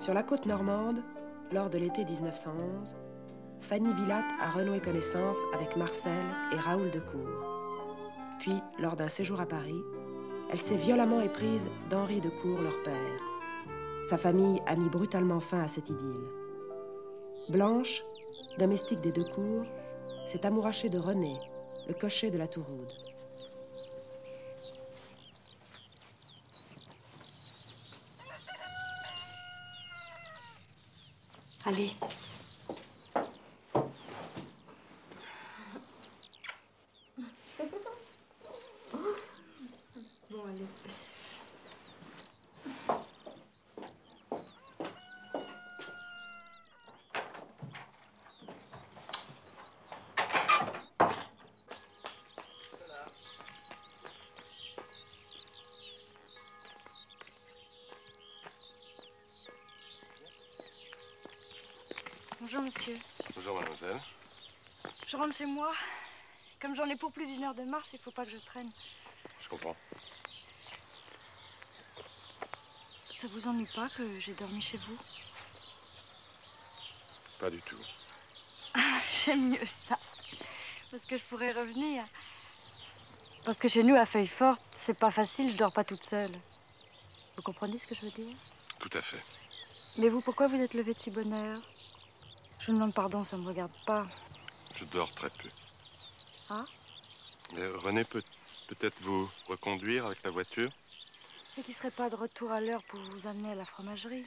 Sur la côte normande, lors de l'été 1911, Fanny Villatte a renoué connaissance avec Marcel et Raoul Decour. Puis, lors d'un séjour à Paris, elle s'est violemment éprise d'Henri Decour, leur père. Sa famille a mis brutalement fin à cette idylle. Blanche, domestique des Decour, s'est amourachée de René, le cocher de la Touroude. Allez. Bon, allez. Bonjour, monsieur. Bonjour, mademoiselle. Je rentre chez moi. Comme j'en ai pour plus d'1 heure de marche, il faut pas que je traîne. Je comprends. Ça vous ennuie pas que j'ai dormi chez vous? Pas du tout. J'aime mieux ça. Parce que je pourrais revenir. Parce que chez nous, à Feuille-Forte, c'est pas facile, je dors pas toute seule. Vous comprenez ce que je veux dire? Tout à fait. Mais vous, pourquoi vous êtes levé de si bonne heure? Je vous demande pardon, ça me regarde pas. Je dors très peu. Ah? Mais René peut peut-être vous reconduire avec la voiture? C'est qu'il serait pas de retour à l'heure pour vous amener à la fromagerie.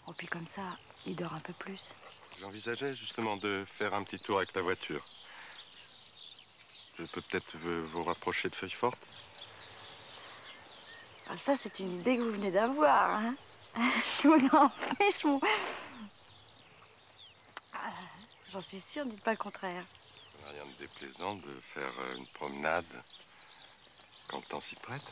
Oh, puis comme ça, il dort un peu plus. J'envisageais justement de faire un petit tour avec la voiture. Je peux peut-être vous rapprocher de Feuille-Forte? Ah, ça, c'est une idée que vous venez d'avoir, hein? Je vous en prie, Ah, j'en suis sûre, dites pas le contraire. Ça n'a rien de déplaisant de faire une promenade quand le temps s'y prête.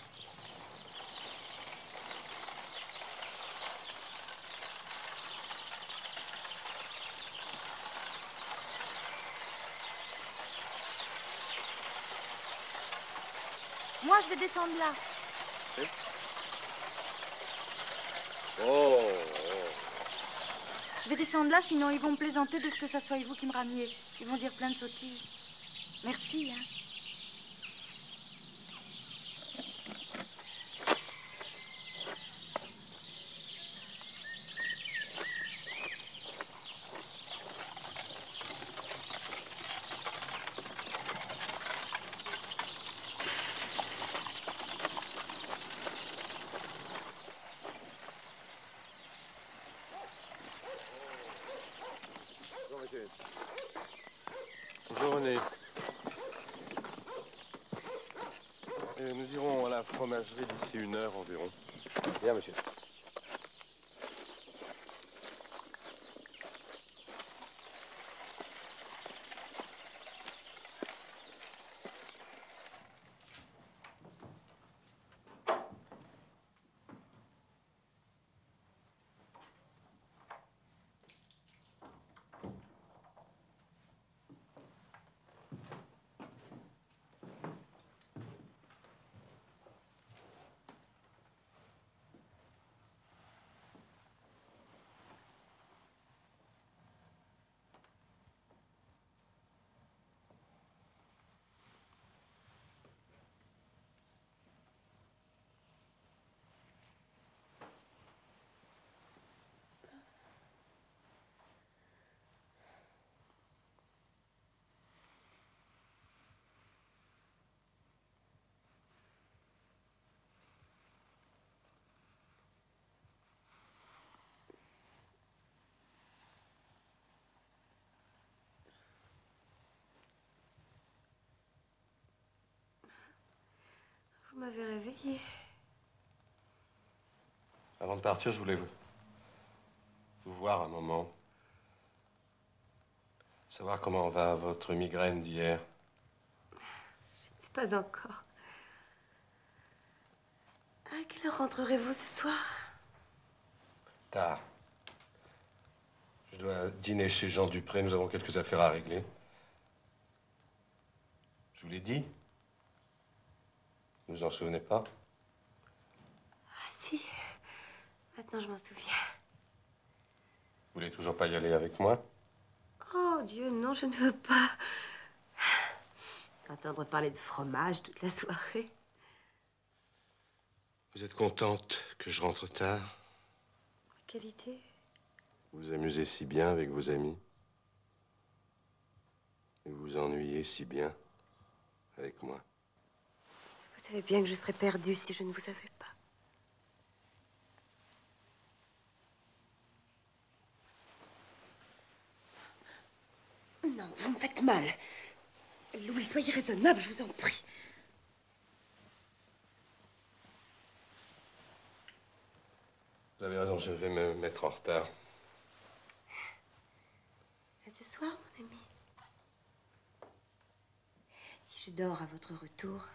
Moi, je vais descendre là. Oui. Oh. Je vais descendre là, sinon ils vont me plaisanter de ce que ça soit vous qui me rameniez. Ils vont dire plein de sottises. Merci, hein. Bonjour René. Nous irons à la fromagerie d'ici 1 heure environ. Bien, monsieur. Vous m'avez réveillée. Avant de partir, je voulais vous voir un moment. Savoir comment va votre migraine d'hier. Je ne sais pas encore. À quelle heure rentrerez-vous ce soir? Tard. Je dois dîner chez Jean Dupré. Nous avons quelques affaires à régler. Je vous l'ai dit. Vous vous en souvenez pas? Ah si. Maintenant, je m'en souviens. Vous voulez toujours pas y aller avec moi? Oh Dieu, non, je ne veux pas. Entendre parler de fromage toute la soirée. Vous êtes contente que je rentre tard? Quelle idée? Vous vous amusez si bien avec vos amis. Et vous vous ennuyez si bien avec moi. Vous savez bien que je serais perdue si je ne vous avais pas. Non, vous me faites mal. Louis, soyez raisonnable, je vous en prie. Vous avez raison, je vais me mettre en retard. À ce soir, mon ami. Si je dors à votre retour,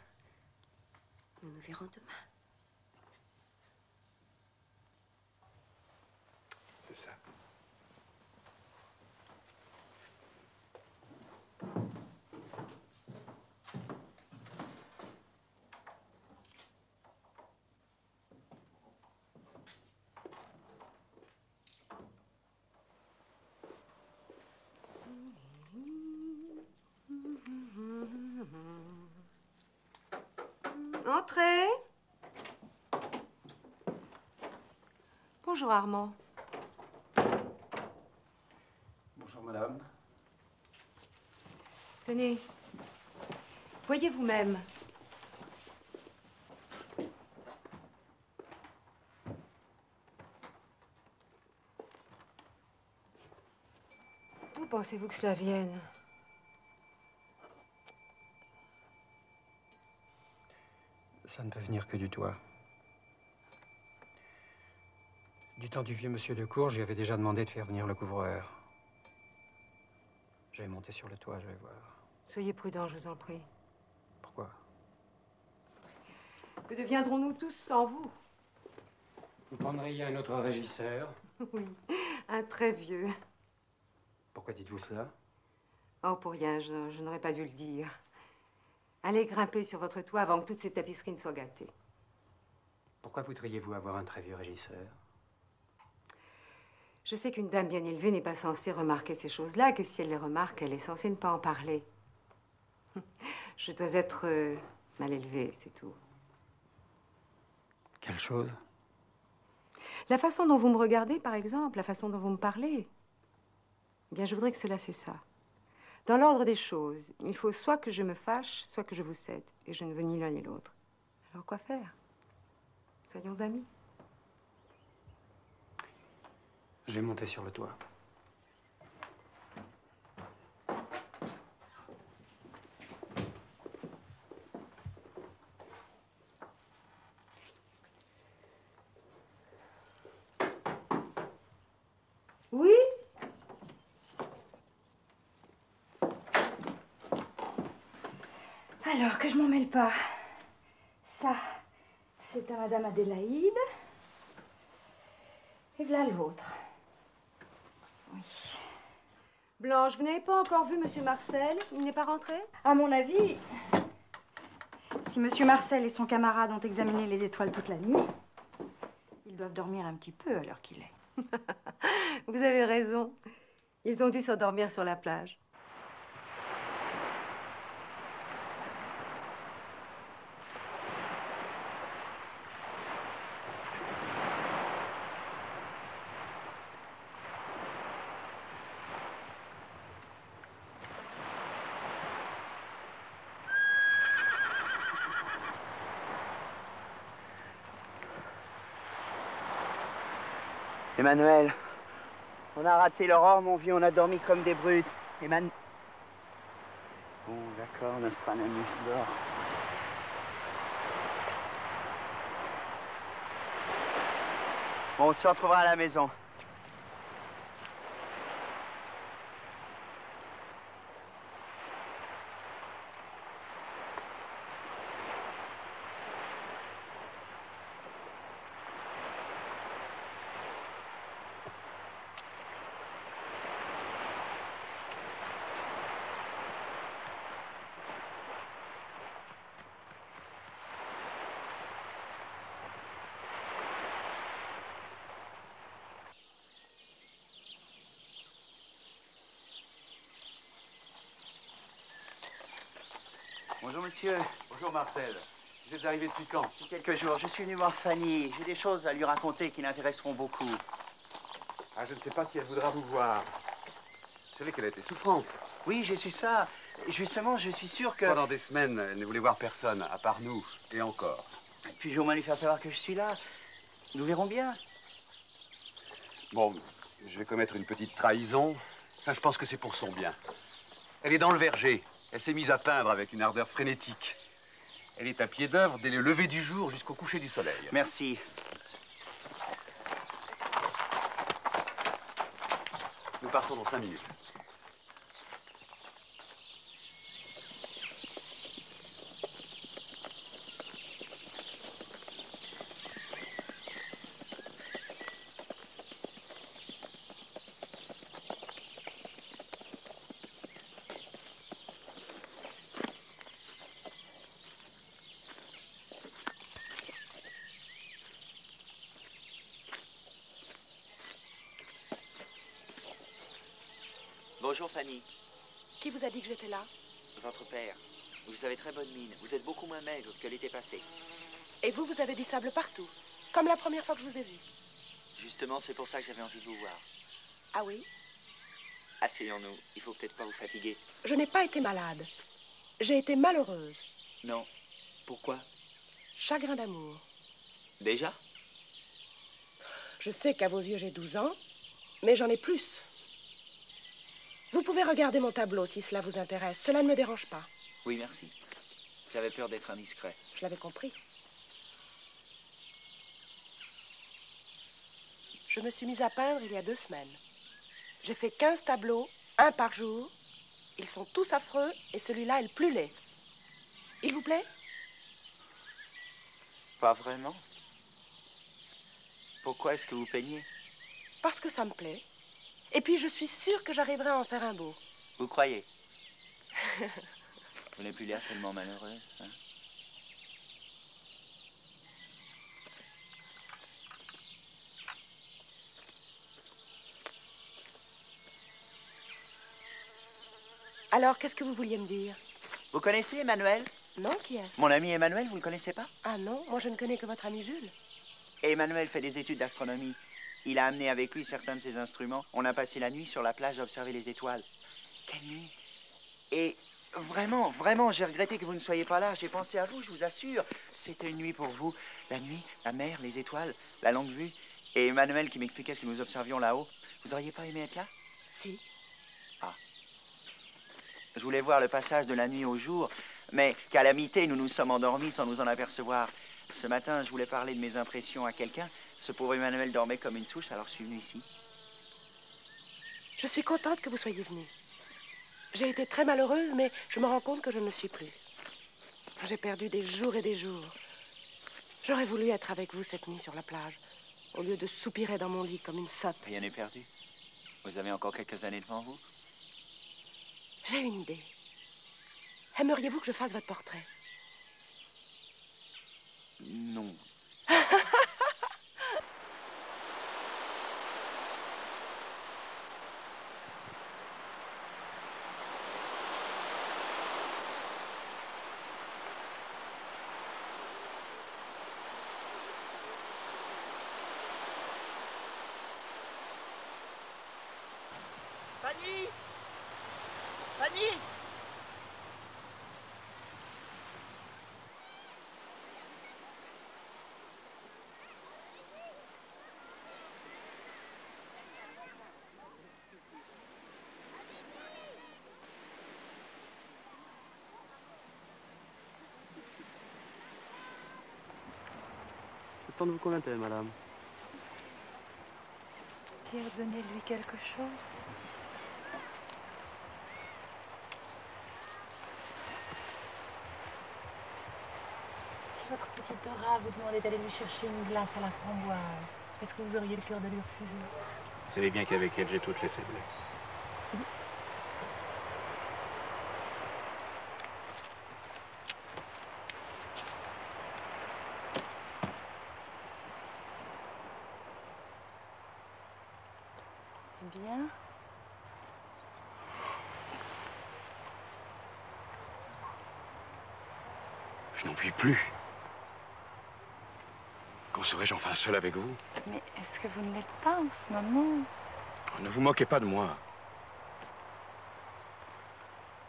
nous nous verrons demain. C'est ça. Entrez. Bonjour, Armand. Bonjour, madame. Tenez, voyez vous-même. D'où pensez-vous que cela vienne? Ça ne peut venir que du toit. Du temps du vieux monsieur de Cour, je lui avais déjà demandé de faire venir le couvreur. Je vais monter sur le toit, je vais voir. Soyez prudent, je vous en prie. Pourquoi? Que deviendrons-nous tous sans vous? Vous prendriez un autre régisseur? Oui, un très vieux. Pourquoi dites-vous cela? Oh, pour rien, je n'aurais pas dû le dire. Allez grimper sur votre toit avant que toutes ces tapisseries ne soient gâtées. Pourquoi voudriez-vous avoir un très vieux régisseur? Je sais qu'une dame bien élevée n'est pas censée remarquer ces choses-là, que si elle les remarque, elle est censée ne pas en parler. Je dois être mal élevée, c'est tout. Quelle chose? La façon dont vous me regardez, par exemple, la façon dont vous me parlez. Eh bien, je voudrais que cela, c'est ça. Dans l'ordre des choses, il faut soit que je me fâche, soit que je vous cède. Et je ne veux ni l'un ni l'autre. Alors, quoi faire? Soyons amis. Je vais monter sur le toit. Oui? Alors, que je m'en mêle pas. Ça, c'est à Madame Adélaïde. Et voilà l'autre. Oui. Blanche, vous n'avez pas encore vu Monsieur Marcel? Il n'est pas rentré? À mon avis, si Monsieur Marcel et son camarade ont examiné les étoiles toute la nuit, ils doivent dormir un petit peu à l'heure qu'il est. Vous avez raison. Ils ont dû s'endormir sur la plage. Emmanuel, on a raté l'aurore, mon vieux, on a dormi comme des brutes. Bon, d'accord, Nostradamus dort. Bon, on se retrouvera à la maison. Bonjour, monsieur. Bonjour, Marcel. Vous êtes arrivé depuis quand? Depuis quelques jours. Je suis venu voir Fanny. J'ai des choses à lui raconter qui l'intéresseront beaucoup. Ah, je ne sais pas si elle voudra vous voir. Vous savez qu'elle a été souffrante. Oui, j'ai su ça. Justement, je suis sûr que... Pendant des semaines, elle ne voulait voir personne, à part nous, et encore. Puis-je au moins lui faire savoir que je suis là? Nous verrons bien. Bon, je vais commettre une petite trahison. Enfin, je pense que c'est pour son bien. Elle est dans le verger. Elle s'est mise à peindre avec une ardeur frénétique. Elle est à pied d'œuvre dès le lever du jour jusqu'au coucher du soleil. Merci. Nous partons dans 5 minutes. Bonjour Fanny, Qui vous a dit que j'étais là? votre père. Vous avez très bonne mine. Vous êtes beaucoup moins maigre que l'été passé. Et vous, vous avez du sable partout, comme la première fois que je vous ai vu. Justement, c'est pour ça que j'avais envie de vous voir. Ah oui? Asseyons-nous. Il faut peut-être pas vous fatiguer. Je n'ai pas été malade. J'ai été malheureuse. Non. Pourquoi? Chagrin d'amour. Déjà? Je sais qu'à vos yeux, j'ai 12 ans, mais j'en ai plus. Vous pouvez regarder mon tableau si cela vous intéresse. Cela ne me dérange pas. Oui, merci. J'avais peur d'être indiscret. Je l'avais compris. Je me suis mise à peindre il y a 2 semaines. J'ai fait 15 tableaux, un par jour. Ils sont tous affreux et celui-là est le plus laid. Il vous plaît? Pas vraiment. Pourquoi est-ce que vous peignez? Parce que ça me plaît. Et puis je suis sûre que j'arriverai à en faire un beau. Vous croyez? Vous n'avez plus l'air tellement malheureuse, hein? Alors, qu'est-ce que vous vouliez me dire? Vous connaissez Emmanuel? Non, qui est-ce? Mon ami Emmanuel, vous ne le connaissez pas? Ah non, moi je ne connais que votre ami Jules. Et Emmanuel fait des études d'astronomie. Il a amené avec lui certains de ses instruments. On a passé la nuit sur la plage à observer les étoiles. Quelle nuit! Et vraiment, vraiment, j'ai regretté que vous ne soyez pas là. J'ai pensé à vous, je vous assure. C'était une nuit pour vous. La nuit, la mer, les étoiles, la longue vue. Et Emmanuel qui m'expliquait ce que nous observions là-haut. Vous auriez pas aimé être là? Si. Ah. Je voulais voir le passage de la nuit au jour, mais calamité, nous nous sommes endormis sans nous en apercevoir. Ce matin, je voulais parler de mes impressions à quelqu'un. Ce pauvre Emmanuel dormait comme une souche, alors je suis venu ici. Je suis contente que vous soyez venu. J'ai été très malheureuse, mais je me rends compte que je ne le suis plus. J'ai perdu des jours et des jours. J'aurais voulu être avec vous cette nuit sur la plage, au lieu de soupirer dans mon lit comme une sotte. Rien n'est perdu. Vous avez encore quelques années devant vous. J'ai une idée. Aimeriez-vous que je fasse votre portrait? Non. Fanny! Fanny! Le temps de vous convaincre, madame. Pierre, donnez-lui quelque chose. Si votre petite Dora vous demandait d'aller lui chercher une glace à la framboise, est-ce que vous auriez le cœur de lui refuser? Vous savez bien qu'avec elle, j'ai toutes les faiblesses. Bien. Je n'en puis plus. Quand serai-je enfin seul avec vous? Mais est-ce que vous ne l'êtes pas en ce moment? Ne vous moquez pas de moi.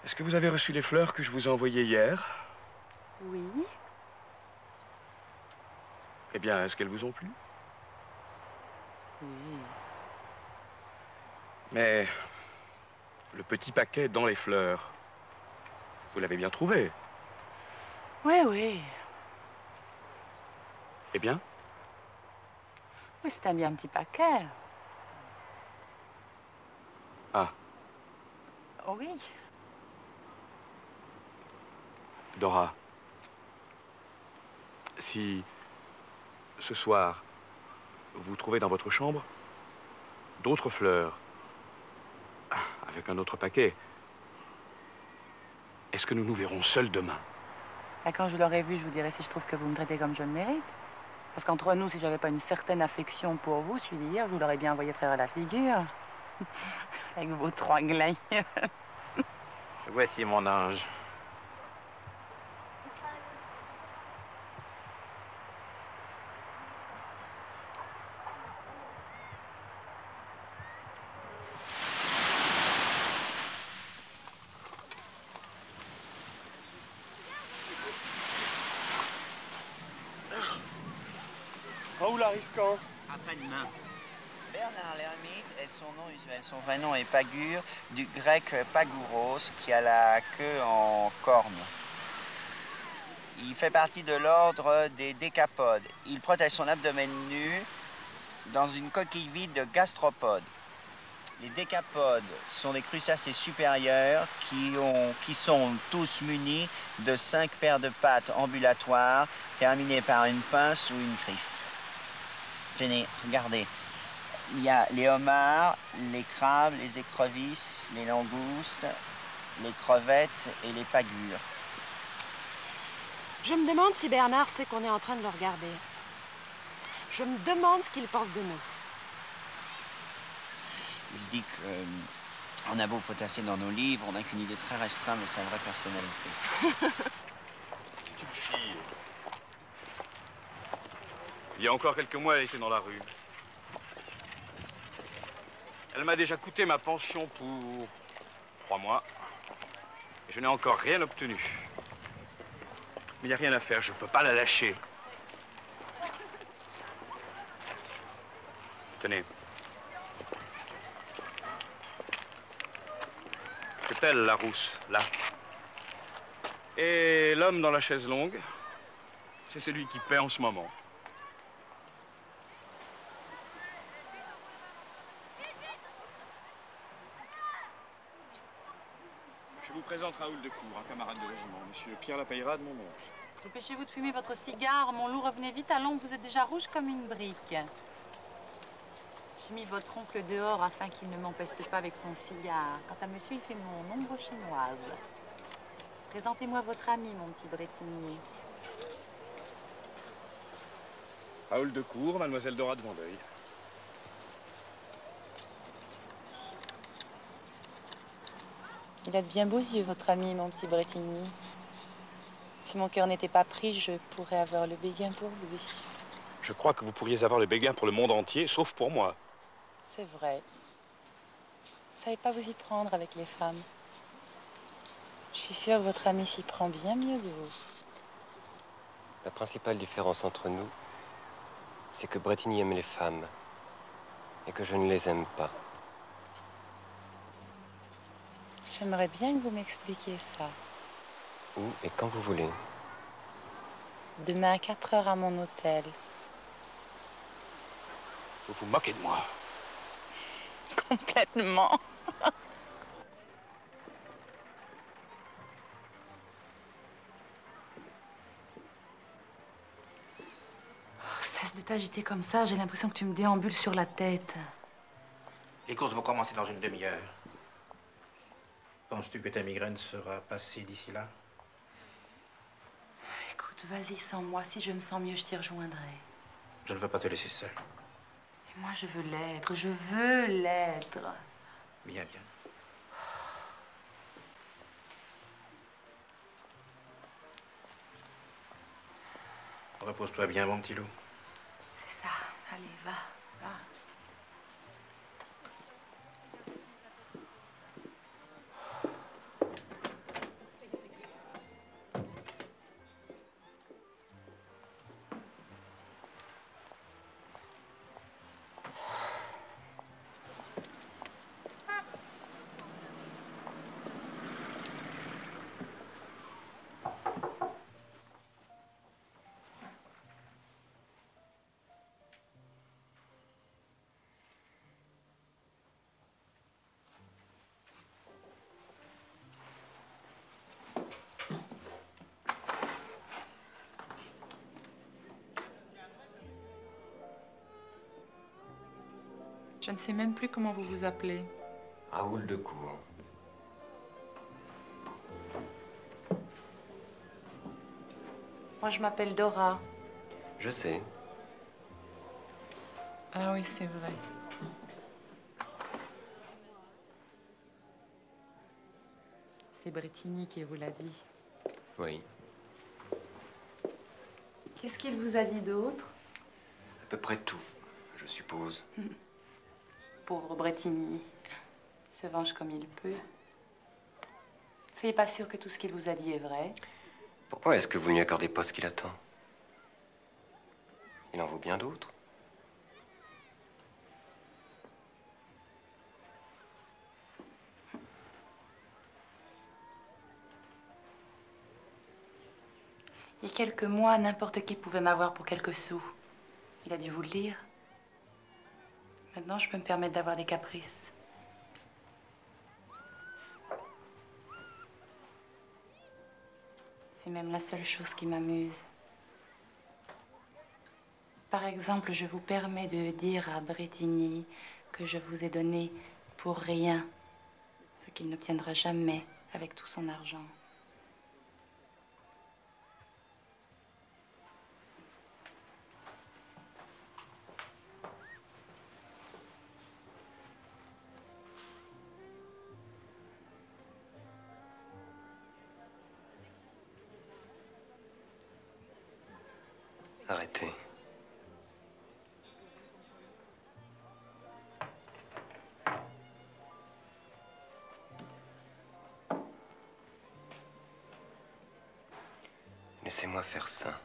Est-ce que vous avez reçu les fleurs que je vous ai envoyées hier? Oui. Eh bien, est-ce qu'elles vous ont plu? Oui. Mais le petit paquet dans les fleurs, vous l'avez bien trouvé? Oui, oui. Eh bien? Oui, c'est un bien petit paquet. Ah, Oui. Dora, si ce soir, vous trouvez dans votre chambre d'autres fleurs, avec un autre paquet, est-ce que nous nous verrons seuls demain? Et quand je l'aurai vu, je vous dirai si je trouve que vous me traitez comme je le mérite. Parce qu'entre nous, si j'avais pas une certaine affection pour vous, celui d'hier, je vous l'aurais bien envoyé très à la figure. Avec vos 3 glands. Voici mon ange. Raoul arrive quand? Après-demain. Bernard l'ermite est son nom usuel. Son vrai nom est Pagure, du grec pagouros, qui a la queue en corne. Il fait partie de l'ordre des décapodes. Il protège son abdomen nu dans une coquille vide de gastropodes. Les décapodes sont des crustacés supérieurs qui sont tous munis de 5 paires de pattes ambulatoires terminées par une pince ou une griffe. Tenez, regardez. Il y a les homards, les crabes, les écrevisses, les langoustes, les crevettes et les pagures. Je me demande si Bernard sait qu'on est en train de le regarder. Je me demande ce qu'il pense de nous. Il se dit qu'on a beau potasser dans nos livres, on n'a qu'une idée très restreinte de sa vraie personnalité. C'est une fille. Il y a encore quelques mois, elle était dans la rue. Elle m'a déjà coûté ma pension pour 3 mois. Et je n'ai encore rien obtenu. Mais il n'y a rien à faire, je ne peux pas la lâcher. Tenez. C'est elle, la rousse, là. Et l'homme dans la chaise longue, c'est celui qui paie en ce moment. Je vous présente Raoul de Cour, un camarade de régiment. Monsieur Pierre Lapeyra de mon oncle. Dépêchez-vous de fumer votre cigare, mon loup, revenez vite à l'ombre, vous êtes déjà rouge comme une brique. J'ai mis votre oncle dehors afin qu'il ne m'empeste pas avec son cigare. Quant à monsieur, il fait mon ombre chinoise. Présentez-moi votre ami, mon petit Bretigny. Raoul de Cour, mademoiselle Dora de Vendeuil. Il a de bien beaux yeux, votre ami, mon petit Bretigny. Si mon cœur n'était pas pris, je pourrais avoir le béguin pour lui. Je crois que vous pourriez avoir le béguin pour le monde entier, sauf pour moi. C'est vrai. Vous savez pas vous y prendre avec les femmes. Je suis sûre que votre ami s'y prend bien mieux que vous. La principale différence entre nous, c'est que Bretigny aime les femmes et que je ne les aime pas. J'aimerais bien que vous m'expliquiez ça. Où et quand vous voulez. Demain à 4 heures à mon hôtel. Vous vous moquez de moi. Complètement. Cesse de t'agiter comme ça, j'ai l'impression que tu me déambules sur la tête. Les courses vont commencer dans une demi-heure. Penses-tu que ta migraine sera passée d'ici là? Écoute, vas-y sans moi. Si je me sens mieux, je t'y rejoindrai. Je ne veux pas te laisser seule. Et moi, je veux l'être. Je veux l'être. Bien, bien. repose-toi bien, mon petit loup. C'est ça. Allez, va, va. Je ne sais même plus comment vous vous appelez. Raoul de Cour. Moi, je m'appelle Dora. Je sais. Ah oui, c'est vrai. C'est Bretigny qui vous l'a dit. Oui. Qu'est-ce qu'il vous a dit d'autre? À peu près tout, je suppose. Pauvre Bretigny. Il se venge comme il peut. Soyez pas sûr que tout ce qu'il vous a dit est vrai. Pourquoi est-ce que vous ne lui accordez pas ce qu'il attend? Il en vaut bien d'autres. Il y a quelques mois, n'importe qui pouvait m'avoir pour quelques sous. Il a dû vous le dire. Maintenant, je peux me permettre d'avoir des caprices. C'est même la seule chose qui m'amuse. Par exemple, je vous permets de dire à Bretigny que je vous ai donné pour rien ce qu'il n'obtiendra jamais avec tout son argent. Arrêtez. Laissez-moi faire ça.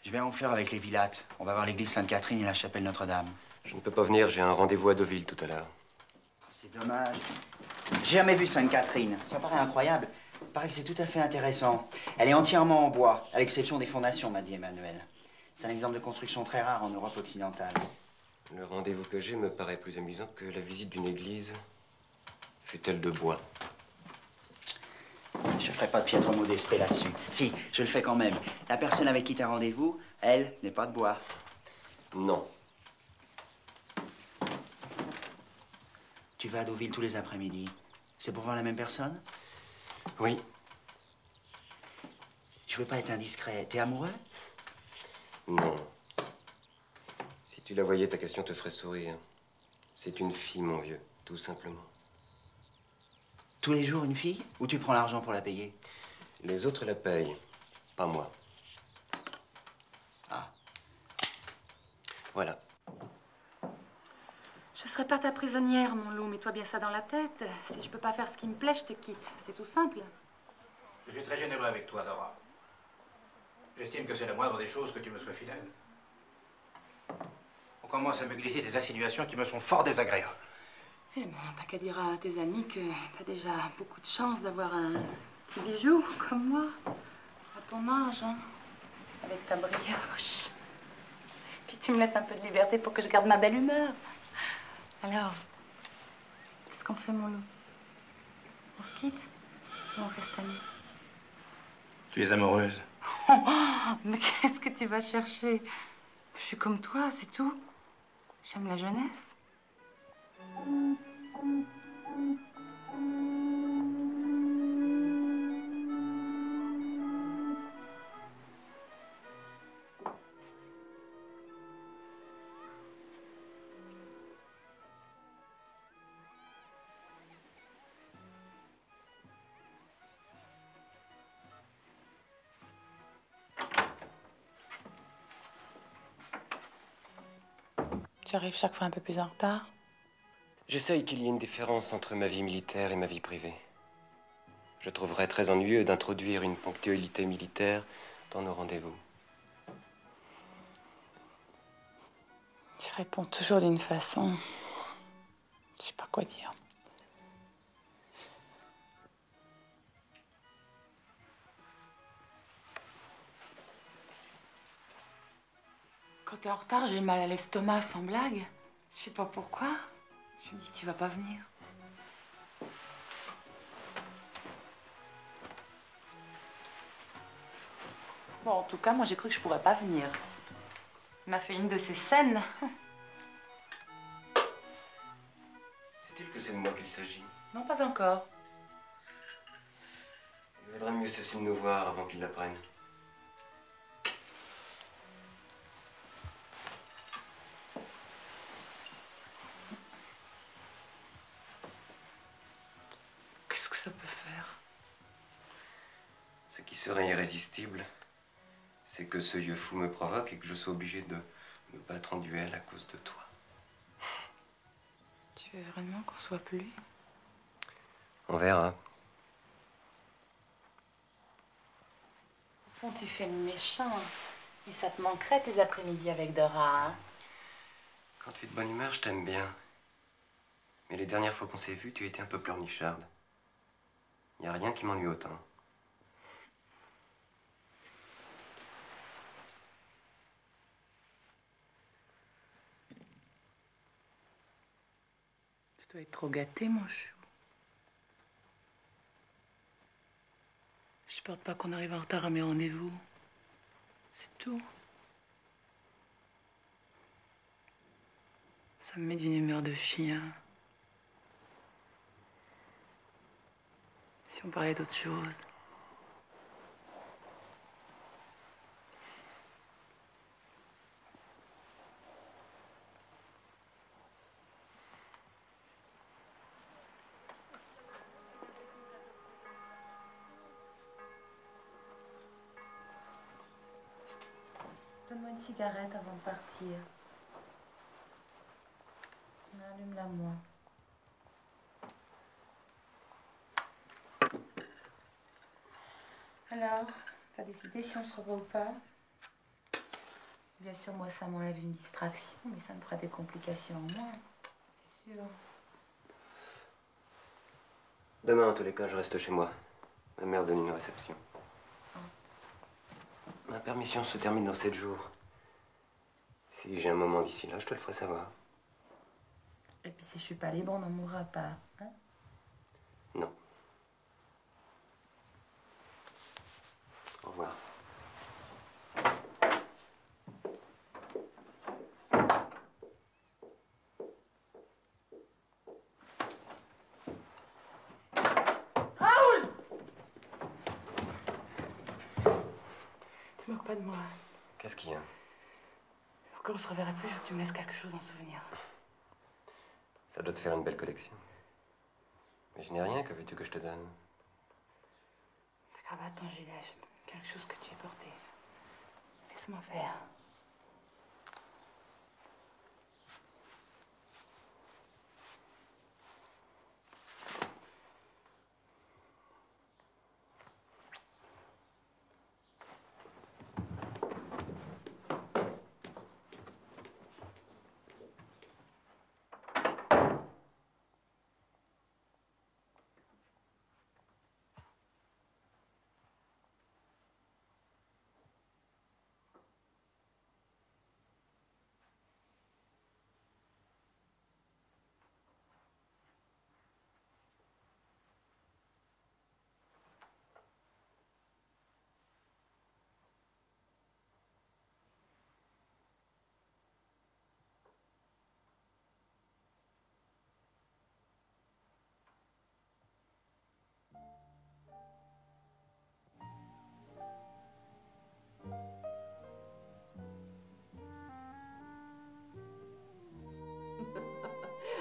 Je vais à Honfleur avec les Villattes. On va voir l'église Sainte-Catherine et la chapelle Notre-Dame. Je ne peux pas venir, j'ai un rendez-vous à Deauville tout à l'heure. C'est dommage. J'ai jamais vu Sainte-Catherine. Ça paraît incroyable. Il paraît que c'est tout à fait intéressant. Elle est entièrement en bois, à l'exception des fondations, m'a dit Emmanuel. C'est un exemple de construction très rare en Europe occidentale. Le rendez-vous que j'ai me paraît plus amusant que la visite d'une église, fût-elle de bois. je ferai pas de piètre mot d'esprit là-dessus. Si, je le fais quand même. La personne avec qui t'as rendez-vous, elle, n'est pas de bois. Non. Tu vas à Deauville tous les après-midi. C'est pour voir la même personne? Oui. Je veux pas être indiscret. T'es amoureux? Non. Si tu la voyais, ta question te ferait sourire. C'est une fille, mon vieux, tout simplement. Tous les jours, une fille? Ou tu prends l'argent pour la payer? Les autres la payent, pas moi. Ah. Voilà. Je serai pas ta prisonnière, mon loup. Mets-toi bien ça dans la tête. Si je peux pas faire ce qui me plaît, je te quitte. C'est tout simple. Je suis très généreux avec toi, Dora. J'estime que c'est la moindre des choses que tu me sois fidèle. On commence à me glisser des insinuations qui me sont fort désagréables. Eh bon, t'as qu'à dire à tes amis que t'as déjà beaucoup de chance d'avoir un petit bijou comme moi. À ton âge, hein. Avec ta brioche. Puis tu me laisses un peu de liberté pour que je garde ma belle humeur. Alors, qu'est-ce qu'on fait, mon loup? On se quitte ou on reste amis? Tu es amoureuse? Mais qu'est-ce que tu vas chercher? Je suis comme toi, c'est tout. J'aime la jeunesse. Tu arrives chaque fois un peu plus en retard. J'essaye qu'il y ait une différence entre ma vie militaire et ma vie privée. Je trouverais très ennuyeux d'introduire une ponctualité militaire dans nos rendez-vous. Tu réponds toujours d'une façon... Je sais pas quoi dire. Quand t'es en retard, j'ai mal à l'estomac, sans blague. Je sais pas pourquoi. Je me dis que tu vas pas venir. Bon, en tout cas, moi, j'ai cru que je pourrais pas venir. Il m'a fait une de ces scènes. Sait-il que c'est de moi qu'il s'agit? Non, pas encore. Il vaudrait mieux cesser de nous voir avant qu'il l'apprenne. Qu'est-ce que ça peut faire? Ce qui serait irrésistible, c'est que ce vieux fou me provoque et que je sois obligé de me battre en duel à cause de toi. Tu veux vraiment qu'on soit plus? On verra. Au fond, tu fais le méchant. Et ça te manquerait tes après-midi avec Dora, hein? Quand tu es de bonne humeur, je t'aime bien. Mais les dernières fois qu'on s'est vus, tu étais un peu pleurnicharde. Il n'y a rien qui m'ennuie autant. Je dois être trop gâtée, mon chou. Je supporte pas qu'on arrive en retard à mes rendez-vous. C'est tout. Ça me met d'une humeur de chien. Si on parlait d'autre chose. Donne-moi une cigarette avant de partir. Allume-la moi. Alors, t'as décidé si on se revoit ou pas? Bien sûr, moi, ça m'enlève une distraction, mais ça me fera des complications en moins, c'est sûr. Demain, en tous les cas, je reste chez moi. Ma mère donne une réception. Ma permission se termine dans 7 jours. Si j'ai un moment d'ici là, je te le ferai savoir. Et puis si je suis pas libre, on n'en mourra pas, hein? Non. pas de moi. Qu'est-ce qu'il y a? Quand on se reverra plus, faut que tu me laisses quelque chose en souvenir. Ça doit te faire une belle collection. Mais je n'ai rien, que veux-tu que je te donne? Ta cravate en gilet, quelque chose que tu aies porté. Laisse-moi faire.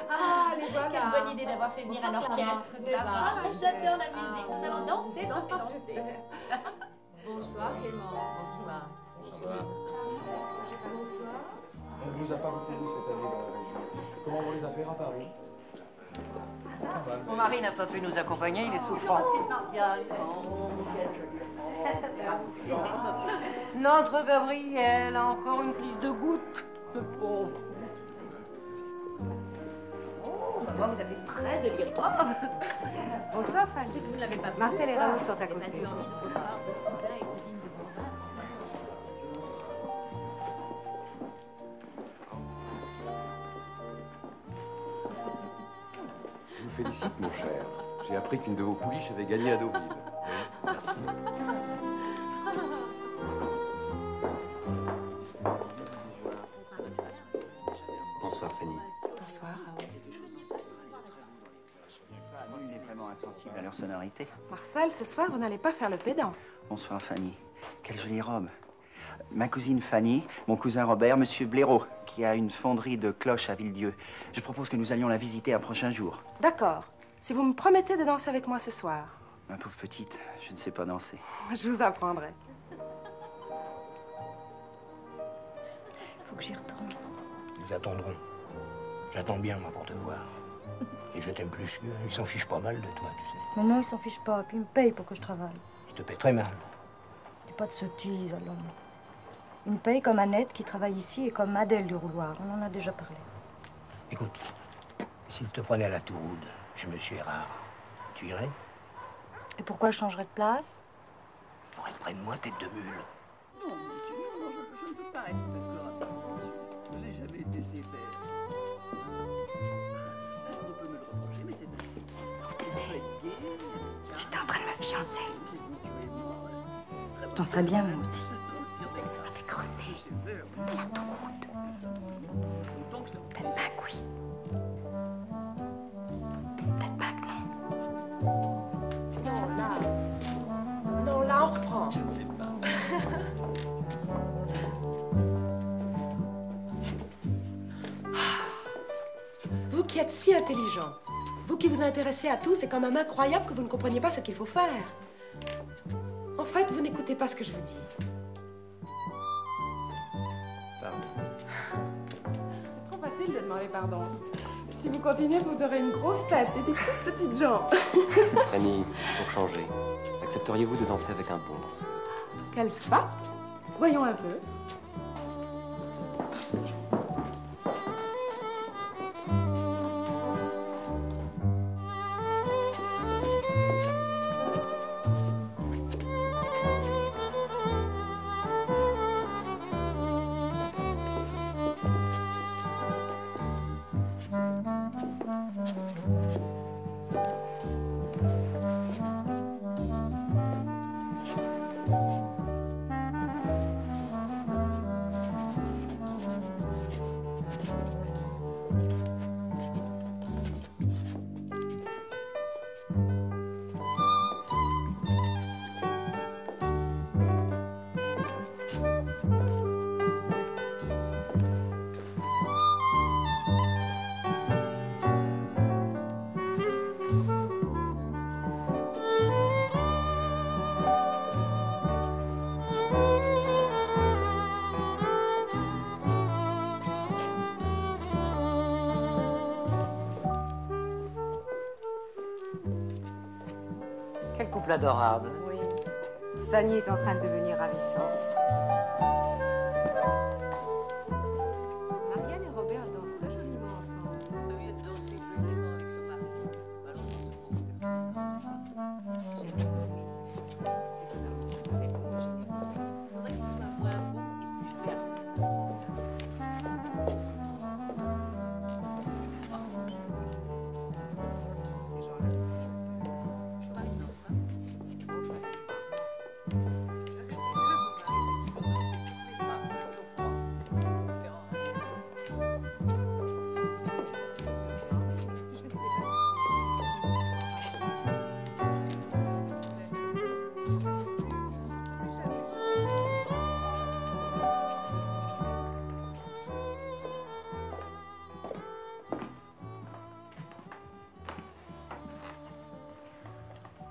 Ah, les voilà. Quelle bonne idée d'avoir fait venir un orchestre. J'adore la musique. Nous allons danser, danser, danser. Bonsoir Clémence. Bonsoir. Bonsoir. On ne nous a pas beaucoup vu cette année dans la région. Comment vont les affaires à Paris? Mon mari n'a pas pu nous accompagner, il est souffrant. Notre Gabriel a encore une crise de goutte, le pauvre. Moi, vous avez très de lire. Oh. Bonsoir, Fanny. C'est que vous ne l'avez pas vu. Marcel et Raoul sont à côté. J'ai pas eu envie de vous voir. Cousin et cousine de Bourvin. Je vous félicite, mon cher. J'ai appris qu'une de vos pouliches avait gagné à Deauville. Oui, merci. Bonsoir, Fanny. Bonsoir, Raoul. Il est vraiment insensible à leur sonorité. Marcel, ce soir, vous n'allez pas faire le pédant. Bonsoir, Fanny. Quelle jolie robe. Ma cousine Fanny, mon cousin Robert, monsieur Blaireau, qui a une fonderie de cloches à Villedieu. Je propose que nous allions la visiter un prochain jour. D'accord. Si vous me promettez de danser avec moi ce soir. Ma pauvre petite, je ne sais pas danser. Je vous apprendrai. Faut que j'y retourne. Ils attendront. J'attends bien, moi, pour te voir. Et je t'aime plus qu'eux. Ils s'en fichent pas mal de toi, tu sais. Mais non, ils s'en fichent pas. Puis ils me payent pour que je travaille. Ils te paient très mal. C'est pas de sottise, alors. Ils me payent comme Annette qui travaille ici et comme Adèle du Rouloir. On en a déjà parlé. Écoute, s'ils te prenaient à la Touroude, je me suis rare. Tu irais? Et pourquoi je changerais de place? Pour être près de moi, tête de mule. Non, monsieur, non, je ne peux pas être d'accord avec vous. Je n'ai jamais été sévère. On peut me le reprocher, mais c'est ainsi. J'étais en train de me fiancer. J'en serais bien, moi aussi. Avec René, de la Touroude. Peut-être pas que oui. Peut-être pas que non. Non, là. Non, là, on reprend. Je ne sais pas. Vous qui êtes si intelligent, vous qui vous intéressez à tout, c'est quand même incroyable que vous ne compreniez pas ce qu'il faut faire. En fait, vous n'écoutez pas ce que je vous dis. Pardon. Trop facile de demander pardon. Si vous continuez, vous aurez une grosse tête et des toutes petites jambes. Fanny, pour changer, accepteriez-vous de danser avec un bon danseur? Quelle fat! Voyons un peu. Quel couple adorable. Oui. Fanny est en train de devenir ravissante. Marianne et Robert dansent très joliment ensemble. Oui, elle danse joliment avec son mari. J'ai toujours aimé. C'est étonnant. Mais bon, je n'ai pas. Faudrait qu'il soit moins beau et plus ferme.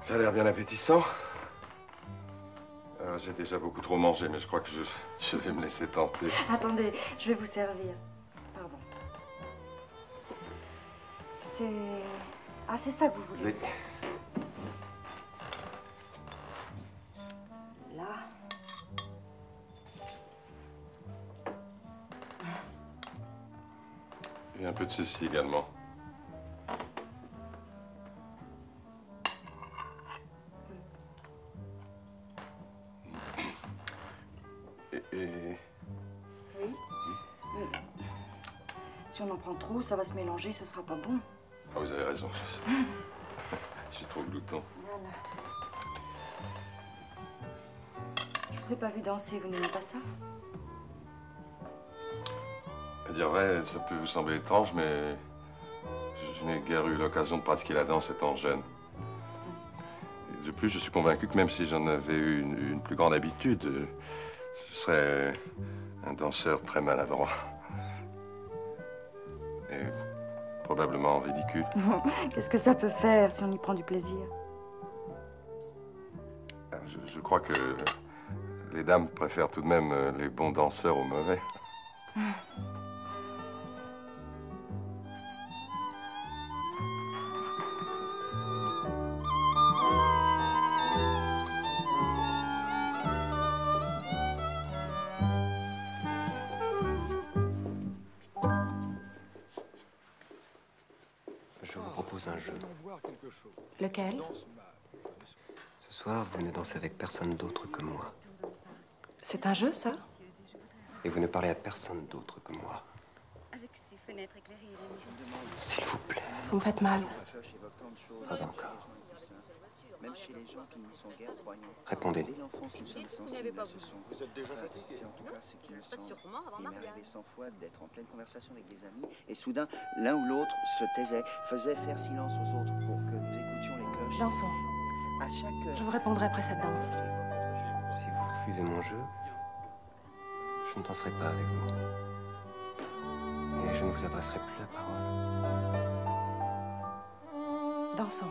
Ça a l'air bien appétissant. J'ai déjà beaucoup trop mangé, mais je crois que je vais me laisser tenter. Attendez, je vais vous servir. Pardon. C'est... Ah, c'est ça que vous voulez. Oui. Là. Et un peu de ceci également. Oui. Si on en prend trop, ça va se mélanger, ce sera pas bon. Ah, vous avez raison. Je suis trop glouton. Voilà. Je vous ai pas vu danser, vous n'aimez pas ça? À dire vrai, ça peut vous sembler étrange, mais je n'ai guère eu l'occasion de pratiquer la danse étant jeune. Et de plus, je suis convaincu que même si j'en avais eu une plus grande habitude, je serais un danseur très maladroit. Et probablement ridicule. Qu'est-ce que ça peut faire si on y prend du plaisir? Je crois que les dames préfèrent tout de même les bons danseurs aux mauvais. Je vous propose un jeu. Lequel? Ce soir, vous ne dansez avec personne d'autre que moi. C'est un jeu, ça? Et vous ne parlez à personne d'autre que moi. Avec ces fenêtres éclairées et les maisons. S'il vous plaît. Vous me faites mal. Pas encore. Même chez les gens qui ne sont guère croyants. Répondez. Dès l'enfance, nous sommes sensibles à ce son. Vous êtes déjà fatigué? C'est en tout cas ce qui me semble. Sûrement avant Il m'est mariage. arrivé 100 fois d'être en pleine conversation avec des amis et soudain, l'un ou l'autre se taisait, faisait faire silence aux autres pour que nous écoutions les cloches. Dansons. À chaque... Je vous répondrai après cette danse. Si vous refusez mon jeu, je ne danserai pas avec vous. Et je ne vous adresserai plus la parole. Dansons.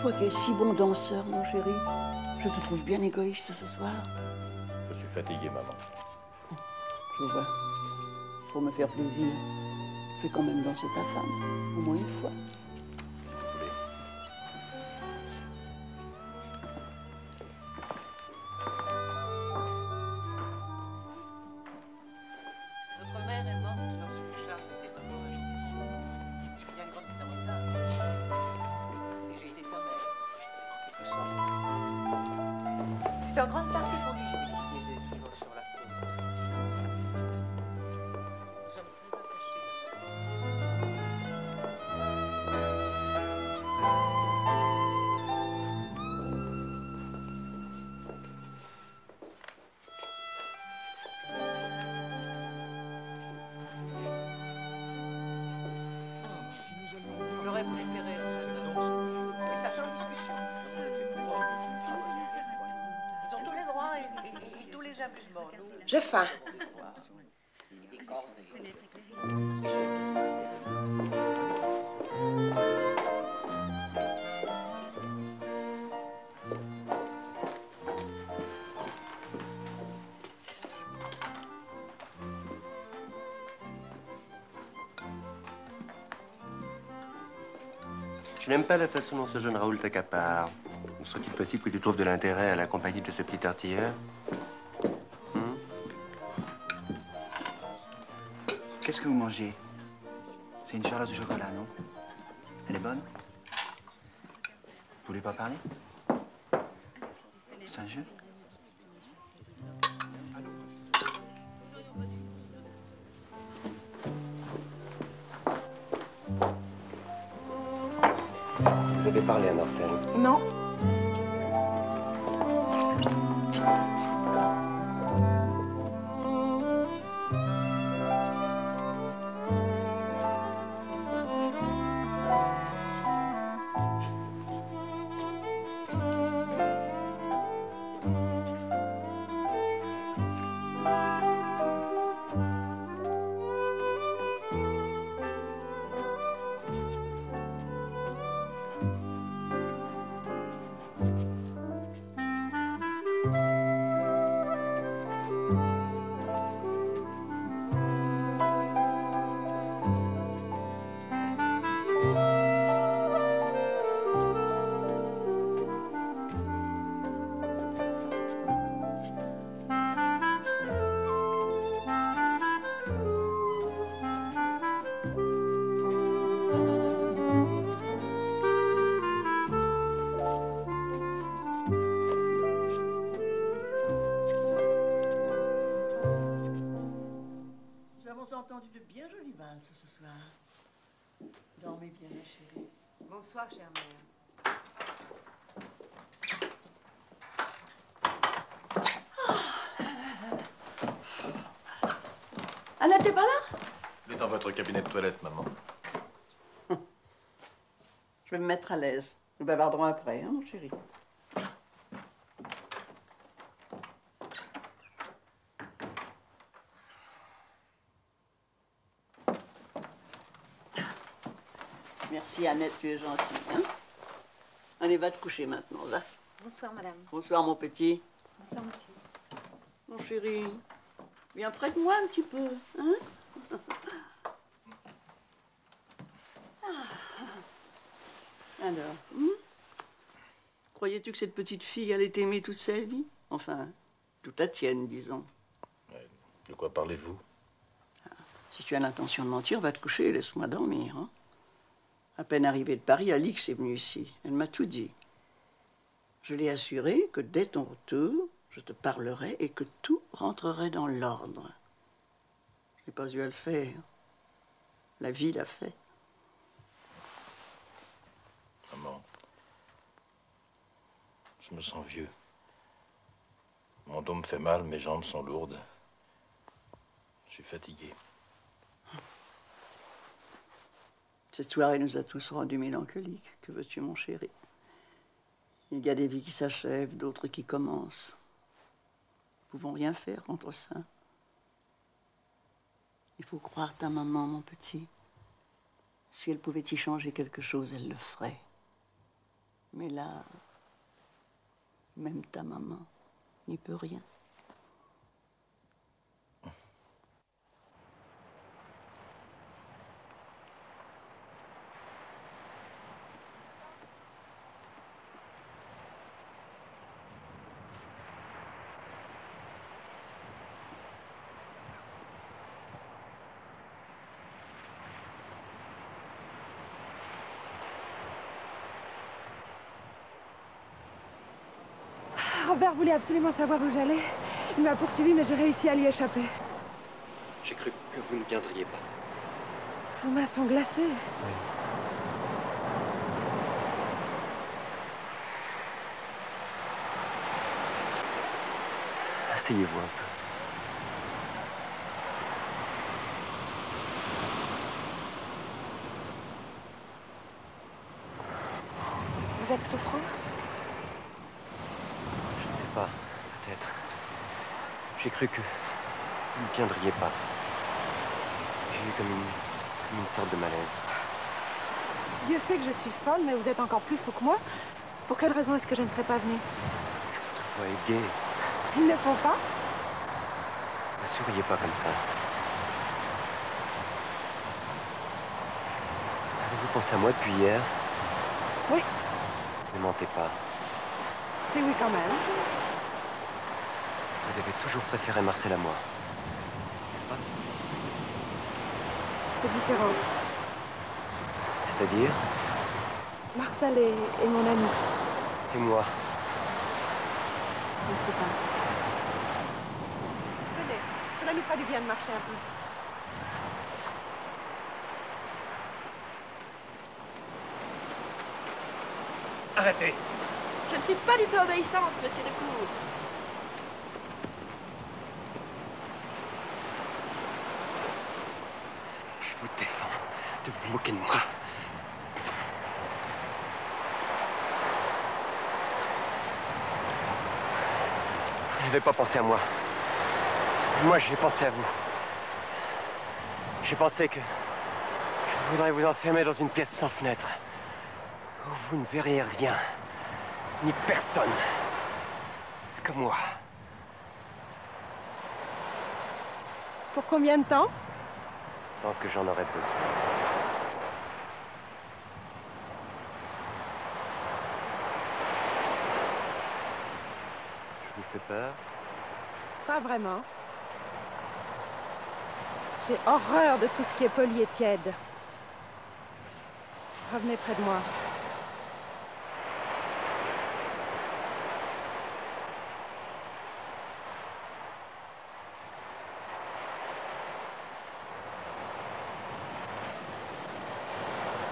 Toi qui es si bon danseur, mon chéri, je te trouve bien égoïste ce soir. Je suis fatigué, maman. Je vois. Pour me faire plaisir, fais quand même danser ta femme, au moins une fois. Si vous voulez. Notre mère est morte lorsque Charles était encore un jeune. Je suis bien grande en retard. Et j'ai été ta mère, en quelque sorte. C'est en grande partie pour lui que j'ai décidé de vivre sur la côte. Nous sommes très attachés. J'aurais préféré être mais ça sans discussion. Ils ont tous les droits et tous les amusements. J'ai faim. Je n'aime pas la façon dont ce jeune Raoul t'accapare. Serait-il possible que tu trouves de l'intérêt à la compagnie de ce petit artilleur? Qu'est-ce que vous mangez? C'est une charlotte au chocolat, non? Elle est bonne? Vous voulez pas parler? C'est un jeu? Vous avez parlé à Marcel? Non. Entendu de bien jolies valses ce soir. Dormez bien, ma chérie. Bonsoir, chère mère. Annette, t'es pas là? Il est dans votre cabinet de toilette, maman. Je vais me mettre à l'aise. Nous bavarderons après, hein, mon chéri. Merci, Annette, tu es gentille. Hein? Allez, va te coucher maintenant, va. Bonsoir, madame. Bonsoir, mon petit. Bonsoir, monsieur. Mon chéri, viens près de moi un petit peu, hein? Alors, croyais-tu que cette petite fille allait t'aimer toute sa vie? Enfin, toute la tienne, disons. De quoi parlez-vous? Si tu as l'intention de mentir, va te coucher et laisse-moi dormir, hein? À peine arrivée de Paris, Alix est venue ici. Elle m'a tout dit. Je l'ai assuré que dès ton retour, je te parlerai et que tout rentrerait dans l'ordre. Je n'ai pas eu à le faire. La vie l'a fait. Maman, je me sens vieux. Mon dos me fait mal, mes jambes sont lourdes. Je suis fatigué. Cette soirée nous a tous rendus mélancoliques. Que veux-tu, mon chéri? Il y a des vies qui s'achèvent, d'autres qui commencent. Nous ne pouvons rien faire contre ça. Il faut croire ta maman, mon petit. Si elle pouvait y changer quelque chose, elle le ferait. Mais là, même ta maman n'y peut rien. Robert voulait absolument savoir où j'allais. Il m'a poursuivi, mais j'ai réussi à lui échapper. J'ai cru que vous ne viendriez pas. Vos mains sont glacées. Oui. Asseyez-vous un peu. Vous êtes souffrant? Je ne sais pas, peut-être. J'ai cru que vous ne viendriez pas. J'ai eu comme une sorte de malaise. Dieu sait que je suis folle, mais vous êtes encore plus fou que moi. Pour quelle raison est-ce que je ne serais pas venue? Votre voix est gaie. Ils ne font pas? Ne souriez pas comme ça. Avez-vous pensé à moi depuis hier? Oui. Ne mentez pas. C'est oui quand même. Vous avez toujours préféré Marcel à moi. N'est-ce pas? C'est différent. C'est-à-dire? Marcel est mon ami. Et moi? Je ne sais pas. Venez, cela nous fera du bien de marcher un peu. Arrêtez! Je ne suis pas du tout obéissante, monsieur Decour. Je vous défends de vous moquer de moi. Vous n'avez pas pensé à moi. Moi, j'ai pensé à vous. J'ai pensé que je voudrais vous enfermer dans une pièce sans fenêtre, où vous ne verriez rien, ni personne, que moi. Pour combien de temps? Tant que j'en aurai besoin. Je vous fais peur? Pas vraiment. J'ai horreur de tout ce qui est poli et tiède. Revenez près de moi.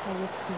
Soyez fou.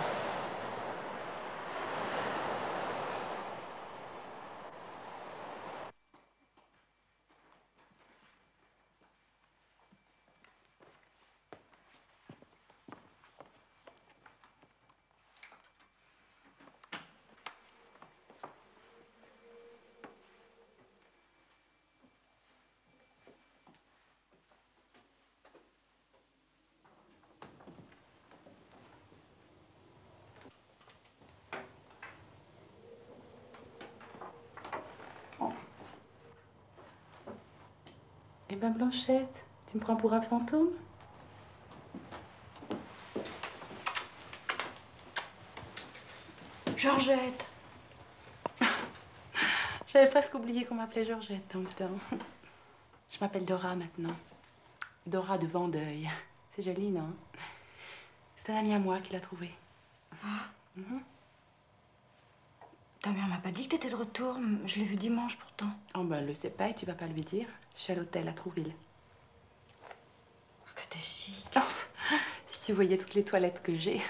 Eh ben Blanchette, tu me prends pour un fantôme? Georgette. J'avais presque oublié qu'on m'appelait Georgette dans le temps. Je m'appelle Dora maintenant. Dora de Vendeuil. C'est joli, non? C'est un ami à moi qui l'a trouvé. Ah. Ta mère m'a pas dit que t'étais de retour. Je l'ai vu dimanche pourtant. Oh ben elle le sait pas et tu vas pas lui dire. Je suis à l'hôtel à Trouville. Parce que t'es chic. Oh, si tu voyais toutes les toilettes que j'ai.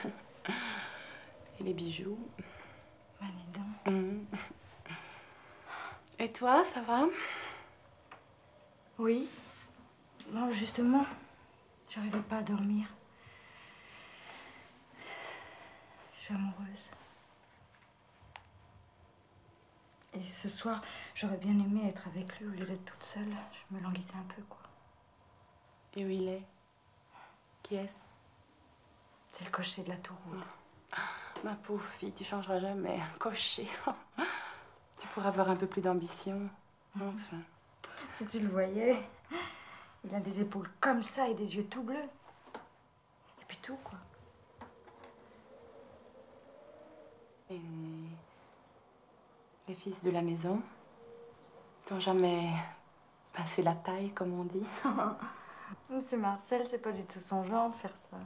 Et les bijoux. Bah dis donc. Et toi, ça va? Oui. Non, justement, j'arrivais pas à dormir. Je suis amoureuse. Et ce soir, j'aurais bien aimé être avec lui au lieu d'être toute seule. Je me languissais un peu, quoi. Et où il est? Qui est-ce? C'est le cocher de la Tour Rouge. Ma pauvre fille, tu changeras jamais. Cocher. Tu pourras avoir un peu plus d'ambition. Enfin. Si tu le voyais, il a des épaules comme ça et des yeux tout bleus. Et puis tout, quoi. Et les fils de la maison t'ont jamais pincé la taille, comme on dit? C'est Marcel, c'est pas du tout son genre de faire ça.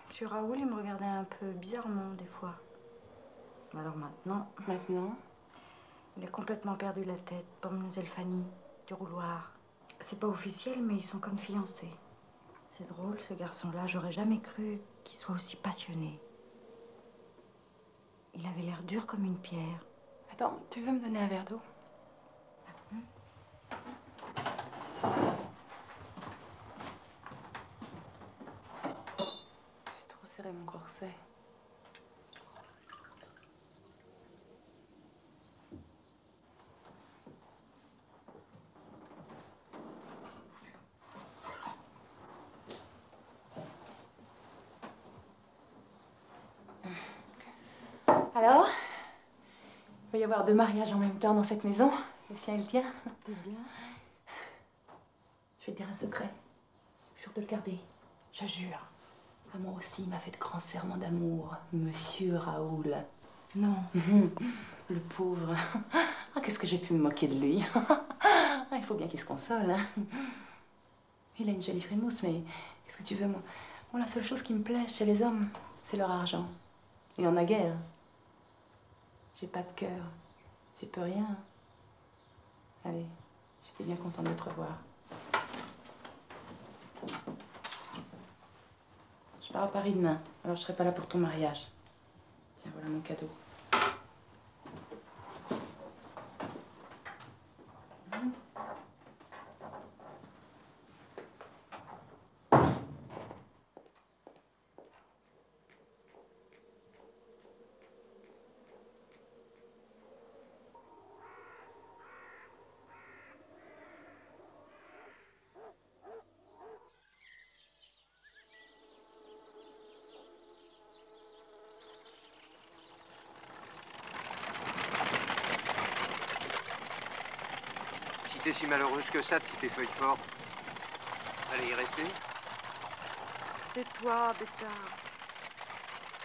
Monsieur Raoul, il me regardait un peu bizarrement des fois. Alors maintenant... Maintenant? Il a complètement perdu la tête pour Mademoiselle Fanny, du rouloir. C'est pas officiel, mais ils sont comme fiancés. C'est drôle, ce garçon-là. J'aurais jamais cru qu'il soit aussi passionné. Il avait l'air dur comme une pierre. Attends, tu veux me donner un verre d'eau? J'ai trop serré mon corset. Alors, il va y avoir 2 mariages en même temps dans cette maison. Le sien et le tien. T'es bien? Je vais te dire un secret. Je jure de le garder. Je jure. À moi aussi, il m'a fait de grands serments d'amour. Monsieur Raoul. Non. Le pauvre. Ah, qu'est-ce que j'ai pu me moquer de lui. Ah, il faut bien qu'il se console. Hein. Il a une jolie frimousse, mais qu'est-ce que tu veux, moi? Bon, la seule chose qui me plaît chez les hommes, c'est leur argent. Il en a guère. J'ai pas de cœur. J'y peux rien. Allez, j'étais bien contente de te revoir. Je pars à Paris demain, alors je serai pas là pour ton mariage. Tiens, voilà mon cadeau. Si t'es si malheureuse que ça de quitter Feuillefort, allez y rester. Tais-toi, bêtard.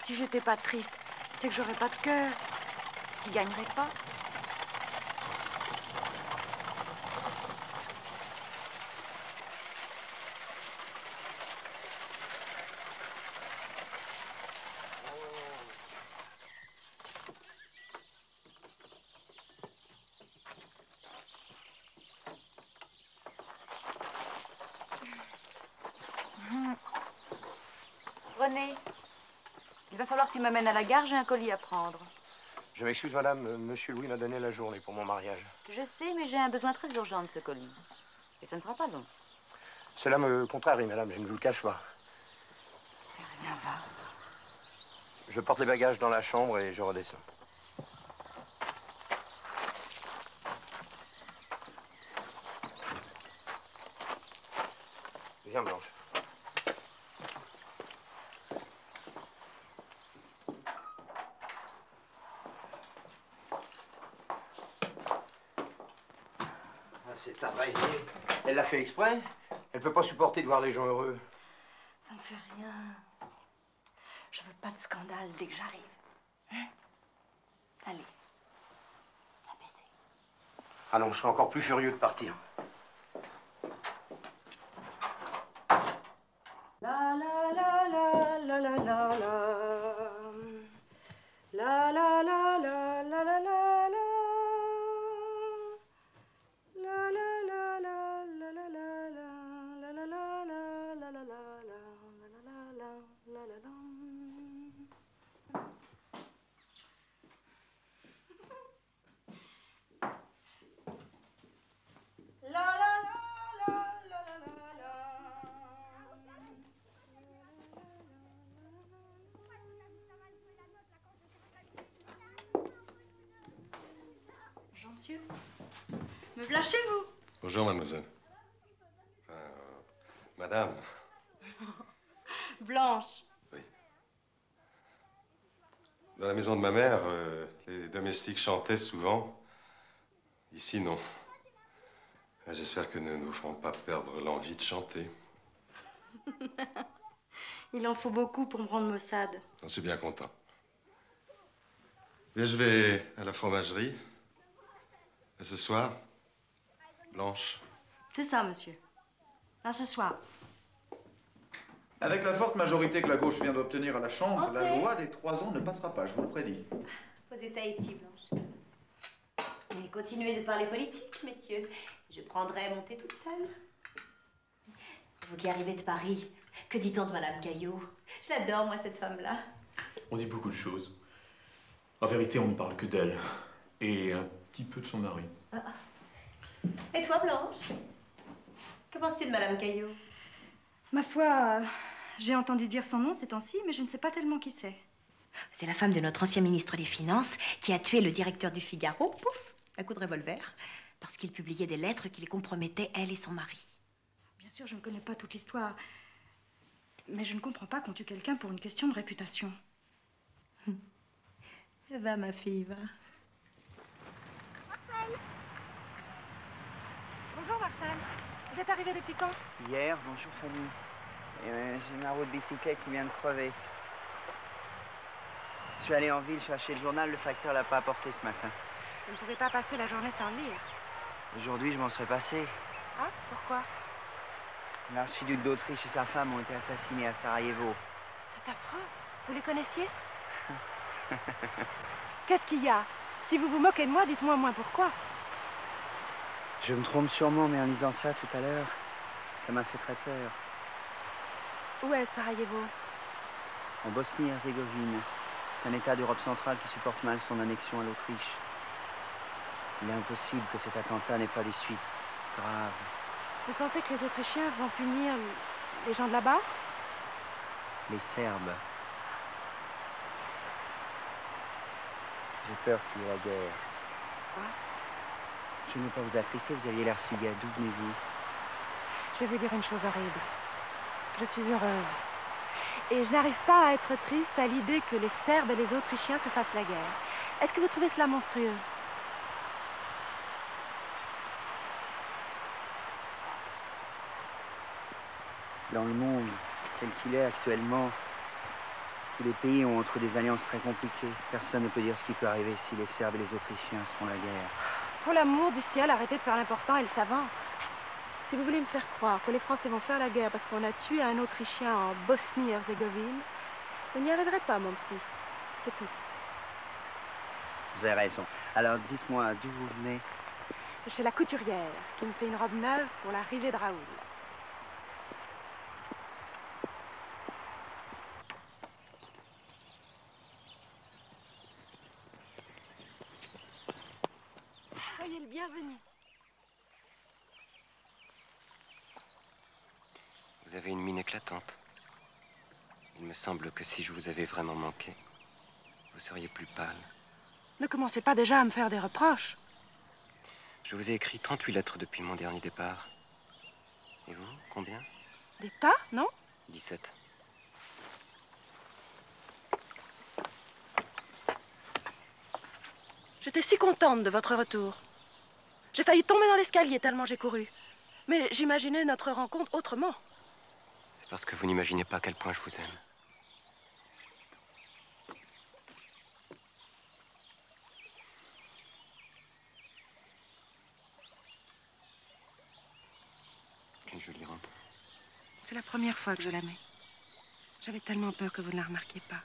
Si j'étais pas triste, c'est que j'aurais pas de cœur. Qui gagnerait pas. René, il va falloir que tu m'amènes à la gare, j'ai un colis à prendre. Je m'excuse, madame. Monsieur Louis m'a donné la journée pour mon mariage. Je sais, mais j'ai un besoin très urgent de ce colis. Et ça ne sera pas long. Cela me contrarie, madame, je ne vous le cache pas. Rien va. Je porte les bagages dans la chambre et je redescends. Viens, Blanche. C'est arrêté. Elle l'a fait exprès. Elle peut pas supporter de voir les gens heureux. Ça ne fait rien. Je veux pas de scandale dès que j'arrive. Hein? Allez. Ah non, je serais encore plus furieux de partir. La la la la la la la la. La la la la la la la la. La la la la la la la la la la la la la la la la la. La la la la la la la. Bonjour, monsieur. Me voilà chez vous. Bonjour, mademoiselle. Madame. Blanche. Oui. Dans la maison de ma mère, les domestiques chantaient souvent. Ici, non. J'espère que nous ne nous ferons pas perdre l'envie de chanter. Il en faut beaucoup pour me rendre maussade. J'en suis bien content. Mais je vais à la fromagerie. Et ce soir, Blanche. C'est ça, monsieur. À ce soir. Avec la forte majorité que la gauche vient d'obtenir à la Chambre, la Entrez. loi des 3 ans ne passera pas, je vous le prédis. Posez ça ici, Blanche. Mais continuez de parler politique, messieurs. Je prendrai mon thé toute seule. Vous qui arrivez de Paris, que dit-on de Madame Caillot? Je l'adore, moi, cette femme-là. On dit beaucoup de choses. En vérité, on ne parle que d'elle. Et un petit peu de son mari. Et toi, Blanche? Que penses-tu de Madame Caillot? Ma foi, j'ai entendu dire son nom ces temps-ci, mais je ne sais pas tellement qui c'est. C'est la femme de notre ancien ministre des Finances qui a tué le directeur du Figaro, pouf, à coup de revolver, parce qu'il publiait des lettres qui les compromettaient, elle et son mari. Bien sûr, je ne connais pas toute l'histoire. Mais je ne comprends pas qu'on tue quelqu'un pour une question de réputation. Va, ma fille, va. Bonjour, Marcel. Vous êtes arrivé depuis quand? Hier, bonjour Fanny. J'ai ma roue de bicyclette qui vient de crever. Je suis allé en ville chercher le journal, le facteur l'a pas apporté ce matin. Vous ne pouvez pas passer la journée sans lire. Aujourd'hui, je m'en serais passé. Ah, pourquoi? L'archiduc d'Autriche et sa femme ont été assassinés à Sarajevo. C'est affreux. Vous les connaissiez? Qu'est-ce qu'il y a? Si vous vous moquez de moi, dites-moi au moins pourquoi. Je me trompe sûrement, mais en lisant ça tout à l'heure, ça m'a fait très peur. Où est Sarajevo? En Bosnie-Herzégovine. C'est un État d'Europe centrale qui supporte mal son annexion à l'Autriche. Il est impossible que cet attentat n'ait pas des suites graves. Vous pensez que les Autrichiens vont punir les gens de là-bas? Les Serbes. J'ai peur qu'il y ait la guerre. Quoi? Je ne veux pas vous attrister, vous aviez l'air si gai. D'où venez-vous? Je vais vous dire une chose horrible. Je suis heureuse. Et je n'arrive pas à être triste à l'idée que les Serbes et les Autrichiens se fassent la guerre. Est-ce que vous trouvez cela monstrueux? Dans le monde tel qu'il est actuellement, tous les pays ont entre eux des alliances très compliquées. Personne ne peut dire ce qui peut arriver si les Serbes et les Autrichiens se font la guerre. Pour l'amour du ciel, arrêtez de faire l'important et le savant. Si vous voulez me faire croire que les Français vont faire la guerre parce qu'on a tué un Autrichien en Bosnie-Herzégovine, vous n'y arriverez pas, mon petit. C'est tout. Vous avez raison. Alors dites-moi d'où vous venez. Chez la couturière, qui me fait une robe neuve pour l'arrivée de Raoul. Soyez le bienvenu. Vous avez une mine éclatante. Il me semble que si je vous avais vraiment manqué, vous seriez plus pâle. Ne commencez pas déjà à me faire des reproches. Je vous ai écrit 38 lettres depuis mon dernier départ. Et vous, combien? Des tas, non? 17. J'étais si contente de votre retour. J'ai failli tomber dans l'escalier tellement j'ai couru. Mais j'imaginais notre rencontre autrement. C'est parce que vous n'imaginez pas à quel point je vous aime. Quelle jolie robe. C'est la première fois que je la mets. J'avais tellement peur que vous ne la remarquiez pas.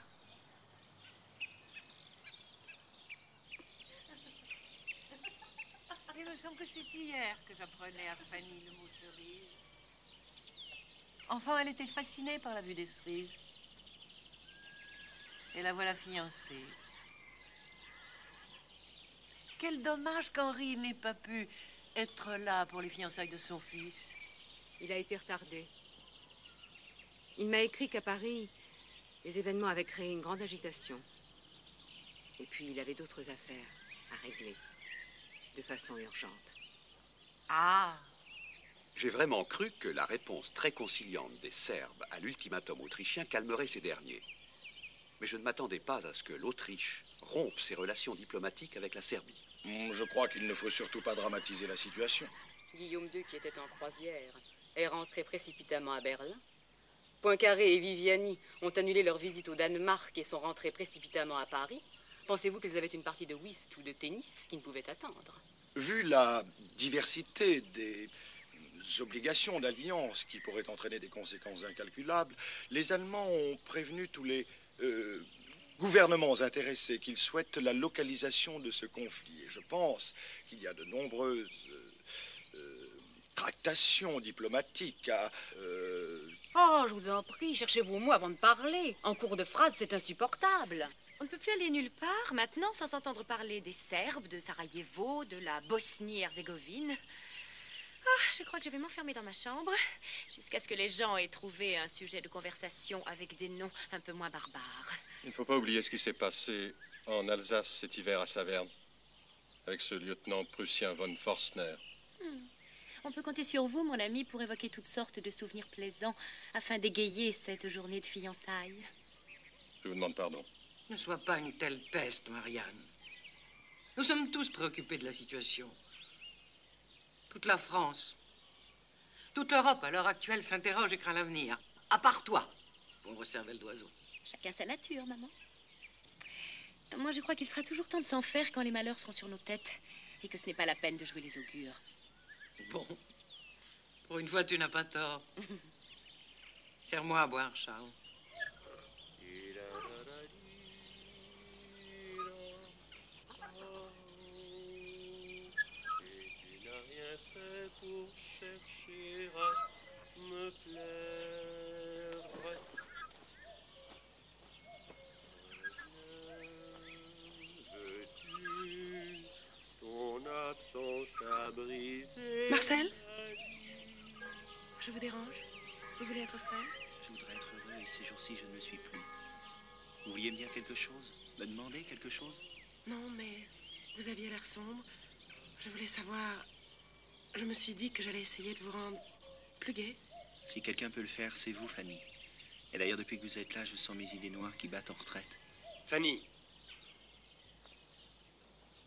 Il me semble que c'est hier que j'apprenais à Fanny le mot cerise. Enfant, elle était fascinée par la vue des cerises. Et la voilà fiancée. Quel dommage qu'Henri n'ait pas pu être là pour les fiançailles de son fils. Il a été retardé. Il m'a écrit qu'à Paris, les événements avaient créé une grande agitation. Et puis, il avait d'autres affaires à régler, de façon urgente. Ah! J'ai vraiment cru que la réponse très conciliante des Serbes à l'ultimatum autrichien calmerait ces derniers. Mais je ne m'attendais pas à ce que l'Autriche rompe ses relations diplomatiques avec la Serbie. Je crois qu'il ne faut surtout pas dramatiser la situation. Guillaume II, qui était en croisière, est rentré précipitamment à Berlin. Poincaré et Viviani ont annulé leur visite au Danemark et sont rentrés précipitamment à Paris. Pensez-vous qu'ils avaient une partie de whist ou de tennis qui ne pouvait attendre? Vu la diversité des obligations d'alliance qui pourraient entraîner des conséquences incalculables, les Allemands ont prévenu tous les gouvernements intéressés qu'ils souhaitent la localisation de ce conflit. Et je pense qu'il y a de nombreuses tractations diplomatiques à... Oh, je vous en prie, cherchez vos mots avant de parler. En cours de phrase, c'est insupportable. On ne peut plus aller nulle part maintenant sans entendre parler des Serbes, de Sarajevo, de la Bosnie-Herzégovine. Ah, je crois que je vais m'enfermer dans ma chambre jusqu'à ce que les gens aient trouvé un sujet de conversation avec des noms un peu moins barbares. Il ne faut pas oublier ce qui s'est passé en Alsace cet hiver à Saverne, avec ce lieutenant prussien von Forstner. On peut compter sur vous, mon ami, pour évoquer toutes sortes de souvenirs plaisants afin d'égayer cette journée de fiançailles. Je vous demande pardon. Ne sois pas une telle peste, Marianne. Nous sommes tous préoccupés de la situation. Toute la France, toute l'Europe à l'heure actuelle s'interroge et craint l'avenir. À part toi, pauvre cervelle d'oiseau. Chacun sa nature, maman. Moi, je crois qu'il sera toujours temps de s'en faire quand les malheurs seront sur nos têtes et que ce n'est pas la peine de jouer les augures. Bon, pour une fois, tu n'as pas tort. Serre-moi à boire, Charles. Pour chercher à me plaire. Veux-tu, ton absence a brisé... Marcel? Je vous dérange? Vous voulez être seul? Je voudrais être heureux et ces jours-ci, je ne le suis plus. Vous vouliez me dire quelque chose? Me demander quelque chose? Non, mais vous aviez l'air sombre. Je voulais savoir... Je me suis dit que j'allais essayer de vous rendre plus gai. Si quelqu'un peut le faire, c'est vous, Fanny. Et d'ailleurs, depuis que vous êtes là, je sens mes idées noires qui battent en retraite. Fanny,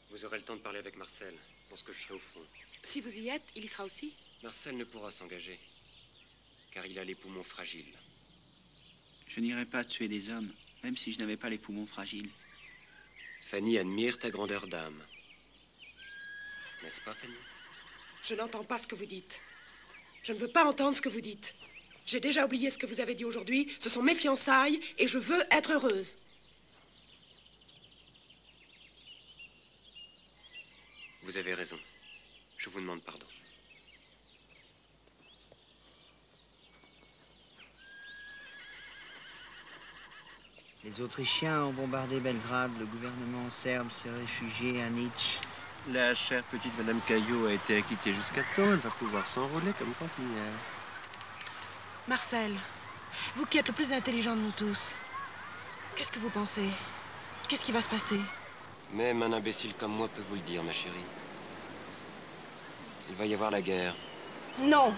vous aurez le temps de parler avec Marcel lorsque je serai au front. Si vous y êtes, il y sera aussi. Marcel ne pourra s'engager, car il a les poumons fragiles. Je n'irai pas tuer des hommes, même si je n'avais pas les poumons fragiles. Fanny admire ta grandeur d'âme. N'est-ce pas, Fanny? Je n'entends pas ce que vous dites. Je ne veux pas entendre ce que vous dites. J'ai déjà oublié ce que vous avez dit aujourd'hui. Ce sont mes fiançailles et je veux être heureuse. Vous avez raison. Je vous demande pardon. Les Autrichiens ont bombardé Belgrade. Le gouvernement serbe s'est réfugié à Nietzsche. La chère petite Madame Caillot a été acquittée jusqu'à temps. Elle va pouvoir s'enrôler comme campinière. Marcel, vous qui êtes le plus intelligent de nous tous, qu'est-ce que vous pensez? Qu'est-ce qui va se passer? Même un imbécile comme moi peut vous le dire, ma chérie. Il va y avoir la guerre. Non.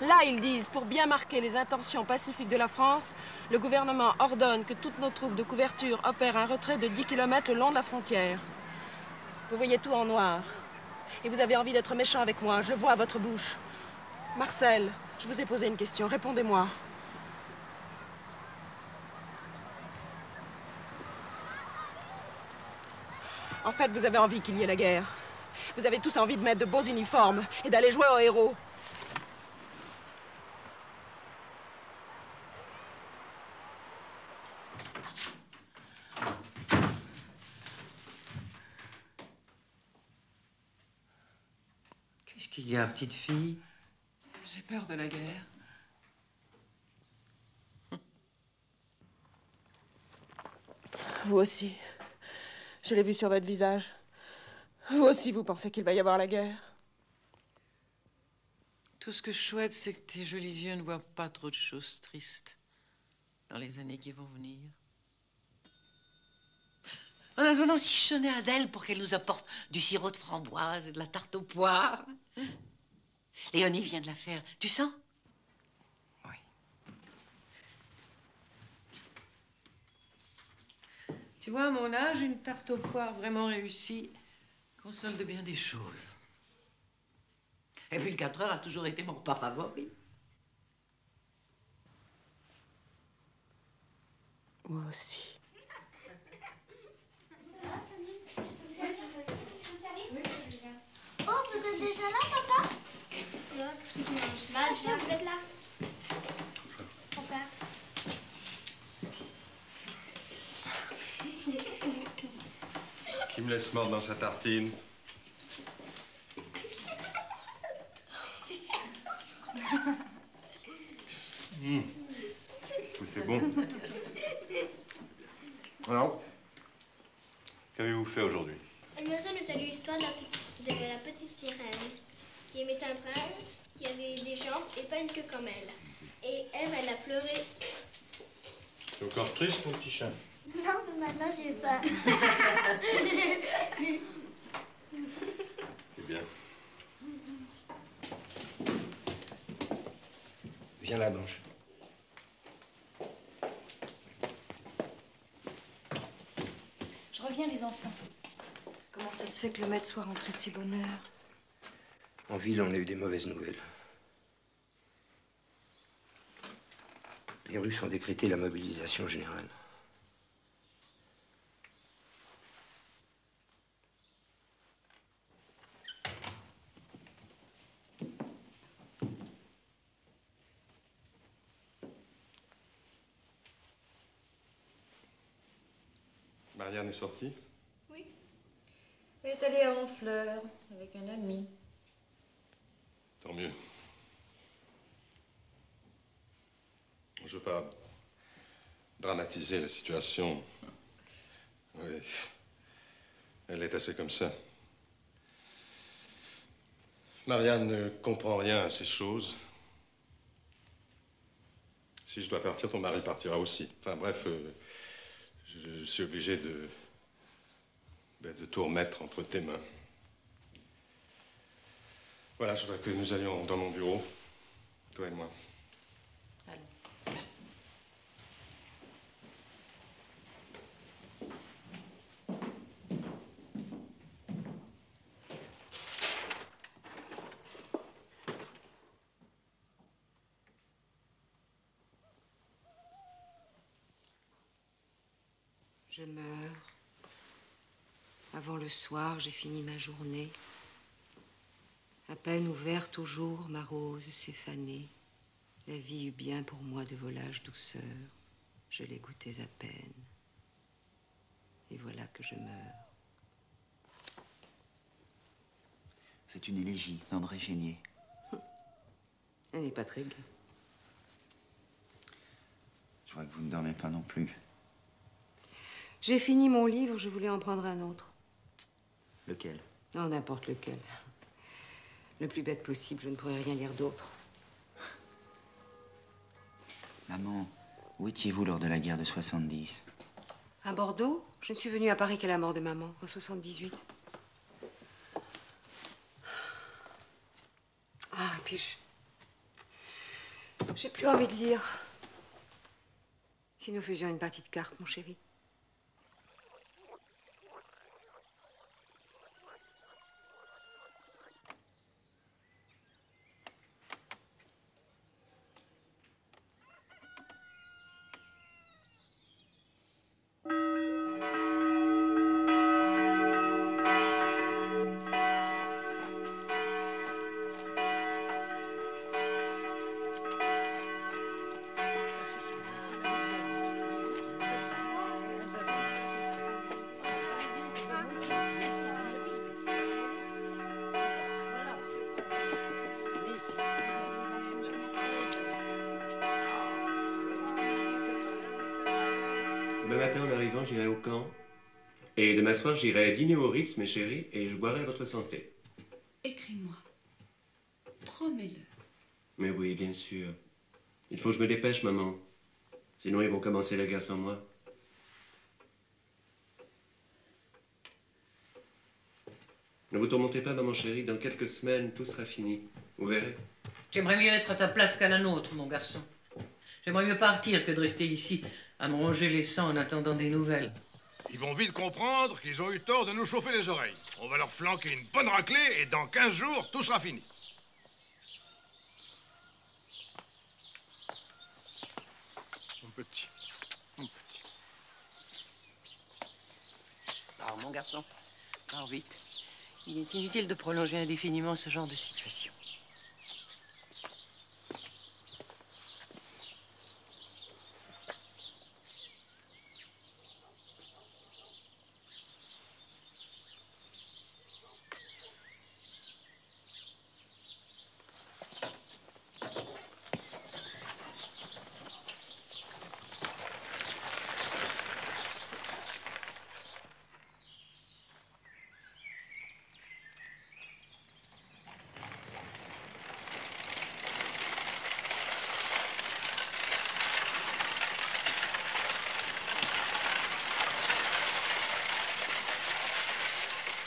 Là, ils disent, pour bien marquer les intentions pacifiques de la France, le gouvernement ordonne que toutes nos troupes de couverture opèrent un retrait de 10 km le long de la frontière. Vous voyez tout en noir. Et vous avez envie d'être méchant avec moi, je le vois à votre bouche. Marcel, je vous ai posé une question, répondez-moi. En fait, vous avez envie qu'il y ait la guerre. Vous avez tous envie de mettre de beaux uniformes et d'aller jouer aux héros. Qu'est-ce qu'il y a, petite fille? J'ai peur de la guerre. Vous aussi. Je l'ai vu sur votre visage. Vous aussi, vous pensez qu'il va y avoir la guerre. Tout ce que je souhaite, c'est que tes jolis yeux ne voient pas trop de choses tristes dans les années qui vont venir. En attendant, si je sonnais à Adèle pour qu'elle nous apporte du sirop de framboise et de la tarte aux poires. Léonie vient de la faire. Tu sens? Oui. Tu vois, à mon âge, une tarte aux poires vraiment réussie console de bien des choses. Et puis le 4 heures a toujours été mon repas favori. Moi aussi. Oh, vous êtes déjà là, papa? Qu'est-ce que tu manges? Viens, vous êtes là. Bonsoir. Qui me laisse mordre dans sa tartine? Tout est bon. Alors, qu'avez-vous fait aujourd'hui? Elle nous a lu l'histoire de la petite sirène qui aimait un prince qui avait des jambes et pas une queue comme elle. Et elle a pleuré. Tu es encore triste, mon petit chat? Non, mais maintenant, je vais pas. C'est bien. Viens là, Blanche. Je reviens, les enfants. Comment ça se fait que le maître soit rentré de si bonne heure? En ville, on a eu des mauvaises nouvelles. Les Russes ont décrété la mobilisation générale. Marianne est sortie? Oui. Elle est allée à Honfleur avec un ami. Tant mieux. Je veux pas dramatiser la situation. Oui. Elle est assez comme ça. Marianne ne comprend rien à ces choses. Si je dois partir, ton mari partira aussi. Enfin bref, je suis obligé de tout remettre entre tes mains. Voilà, je voudrais que nous allions dans mon bureau, toi et moi. Je meurs. Avant le soir, j'ai fini ma journée. À peine ouverte au jour, ma rose s'est fanée. La vie eut bien pour moi de volage douceur. Je l'ai goûtais à peine. Et voilà que je meurs. C'est une élégie d'André Chénier. Elle n'est pas très gaie. Je vois que vous ne dormez pas non plus. J'ai fini mon livre, je voulais en prendre un autre. Lequel? Non, n'importe lequel. Le plus bête possible, je ne pourrais rien lire d'autre. Maman, où étiez-vous lors de la guerre de 70? À Bordeaux, je ne suis venue à Paris qu'à la mort de maman, en 78. Ah, et puis j'ai plus envie de lire. Si nous faisions une partie de cartes, mon chéri. Demain matin, en arrivant, j'irai au camp. Et demain soir, j'irai dîner au Ritz, mes chéris, et je boirai à votre santé. Écris-moi. Promets-le. Mais oui, bien sûr. Il faut que je me dépêche, maman. Sinon, ils vont commencer la guerre sans moi. Ne vous tourmentez pas, maman chérie. Dans quelques semaines, tout sera fini. Vous verrez. J'aimerais mieux être à ta place qu'à la nôtre, mon garçon. J'aimerais mieux partir que de rester ici à me ronger les sangs en attendant des nouvelles. Ils vont vite comprendre qu'ils ont eu tort de nous chauffer les oreilles. On va leur flanquer une bonne raclée et dans 15 jours, tout sera fini. Mon petit. Mon petit. Alors, mon garçon, pars vite. Il est inutile de prolonger indéfiniment ce genre de situation.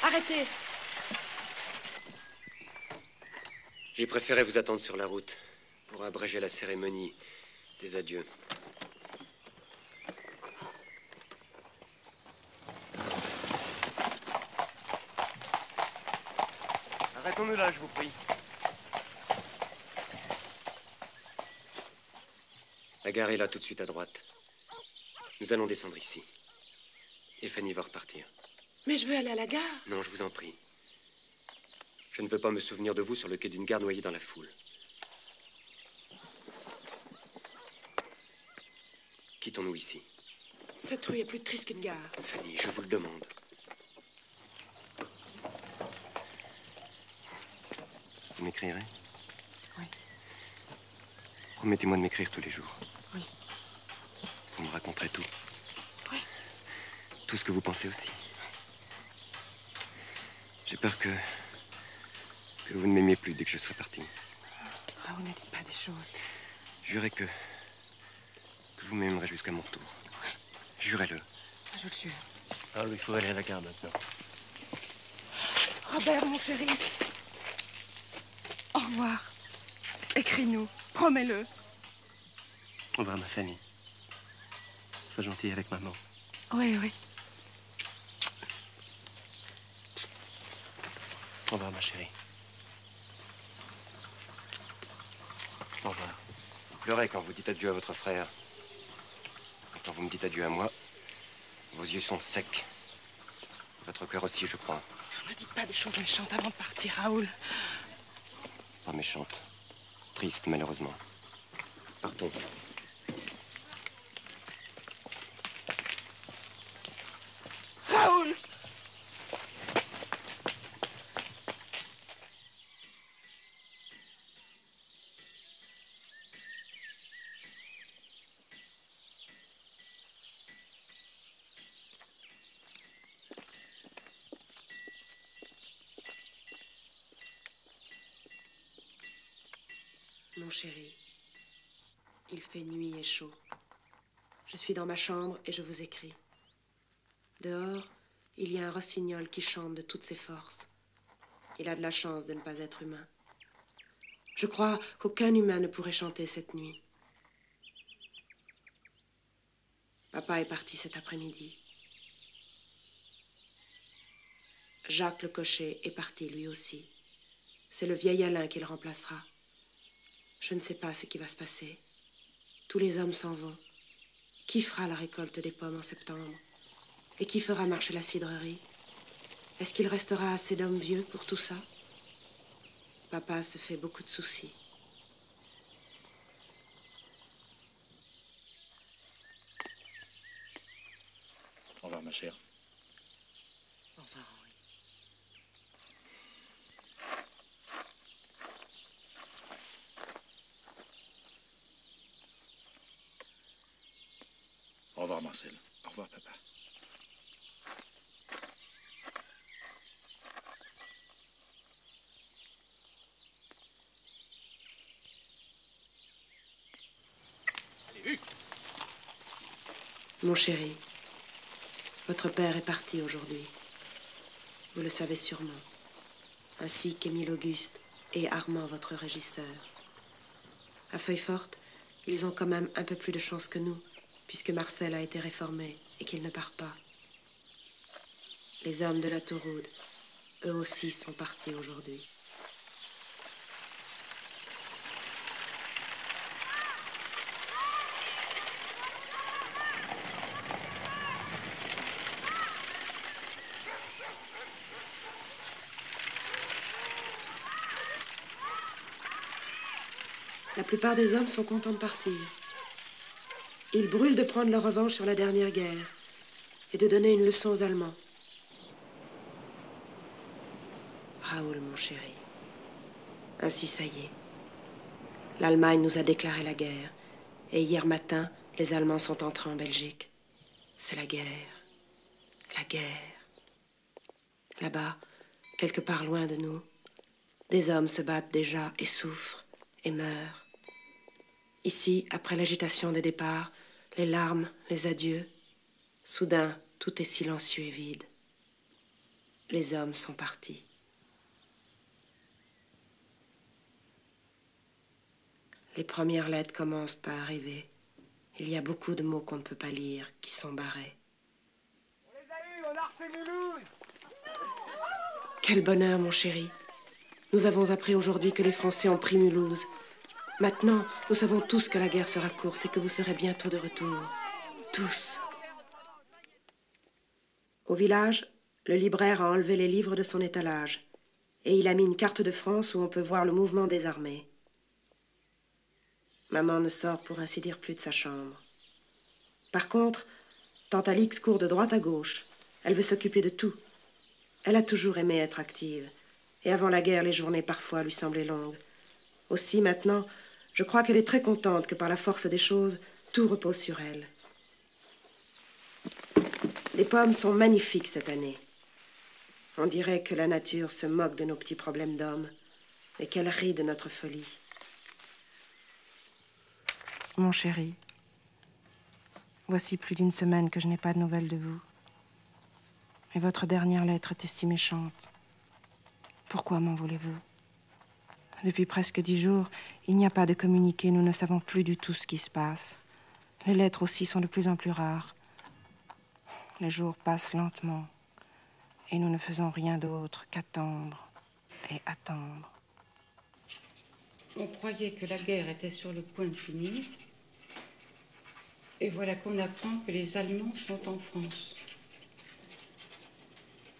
Arrêtez! J'ai préféré vous attendre sur la route pour abréger la cérémonie des adieux. Arrêtons-nous là, je vous prie. La gare est là tout de suite à droite. Nous allons descendre ici. Et Fanny va repartir. Mais je veux aller à la gare. Non, je vous en prie. Je ne veux pas me souvenir de vous sur le quai d'une gare noyée dans la foule. Quittons-nous ici. Cette rue est plus triste qu'une gare. Fanny, je vous le demande. Vous m'écrirez? Oui. Promettez-moi de m'écrire tous les jours. Oui. Vous me raconterez tout. Oui. Tout ce que vous pensez aussi. J'ai peur que vous ne m'aimiez plus dès que je serai parti. Raoul, ne dites pas des choses. Jurez que vous m'aimerez jusqu'à mon retour. Oui. Jurez-le. Je le jure. Alors, il faut aller à la gare maintenant. Robert, mon chéri. Au revoir. Écris-nous. Promets-le. Au revoir, ma famille. Sois gentil avec maman. Oui, oui. Au revoir, ma chérie. Au revoir. Vous pleurez quand vous dites adieu à votre frère. Et quand vous me dites adieu à moi, vos yeux sont secs. Votre cœur aussi, je crois. Ne dites pas des choses méchantes avant de partir, Raoul. Pas méchante. Triste, malheureusement. Partons. Raoul! Mon chéri, il fait nuit et chaud. Je suis dans ma chambre et je vous écris. Dehors, il y a un rossignol qui chante de toutes ses forces. Il a de la chance de ne pas être humain. Je crois qu'aucun humain ne pourrait chanter cette nuit. Papa est parti cet après-midi. Jacques le cocher est parti lui aussi. C'est le vieil Alain qui le remplacera. Je ne sais pas ce qui va se passer. Tous les hommes s'en vont. Qui fera la récolte des pommes en septembre? Et qui fera marcher la cidrerie? Est-ce qu'il restera assez d'hommes vieux pour tout ça? Papa se fait beaucoup de soucis. Au revoir, ma chère. Au revoir, Henri. Au revoir, Marcel. Au revoir, papa. Mon chéri, votre père est parti aujourd'hui. Vous le savez sûrement. Ainsi qu'Émile Auguste et Armand, votre régisseur. À Feuilleforte, ils ont quand même un peu plus de chance que nous, puisque Marcel a été réformé et qu'il ne part pas. Les hommes de la Touroude, eux aussi, sont partis aujourd'hui. La plupart des hommes sont contents de partir. Ils brûlent de prendre leur revanche sur la dernière guerre et de donner une leçon aux Allemands. Raoul, mon chéri, ainsi ça y est. L'Allemagne nous a déclaré la guerre. Et hier matin, les Allemands sont entrés en Belgique. C'est la guerre. La guerre. Là-bas, quelque part loin de nous, des hommes se battent déjà et souffrent et meurent. Ici, après l'agitation des départs, les larmes, les adieux, soudain, tout est silencieux et vide. Les hommes sont partis. Les premières lettres commencent à arriver. Il y a beaucoup de mots qu'on ne peut pas lire, qui sont barrés. On les a eus, on a refait Mulhouse. Quel bonheur, mon chéri. Nous avons appris aujourd'hui que les Français ont pris Mulhouse. Maintenant, nous savons tous que la guerre sera courte et que vous serez bientôt de retour. Tous. Au village, le libraire a enlevé les livres de son étalage et il a mis une carte de France où on peut voir le mouvement des armées. Maman ne sort pour ainsi dire plus de sa chambre. Par contre, tante Alix court de droite à gauche. Elle veut s'occuper de tout. Elle a toujours aimé être active. Et avant la guerre, les journées parfois lui semblaient longues. Aussi, maintenant, je crois qu'elle est très contente que par la force des choses, tout repose sur elle. Les pommes sont magnifiques cette année. On dirait que la nature se moque de nos petits problèmes d'hommes et qu'elle rit de notre folie. Mon chéri, voici plus d'une semaine que je n'ai pas de nouvelles de vous. Et votre dernière lettre était si méchante. Pourquoi m'en voulez-vous? Depuis presque 10 jours, il n'y a pas de communiqué. Nous ne savons plus du tout ce qui se passe. Les lettres aussi sont de plus en plus rares. Les jours passent lentement. Et nous ne faisons rien d'autre qu'attendre et attendre. On croyait que la guerre était sur le point de finir. Et voilà qu'on apprend que les Allemands sont en France.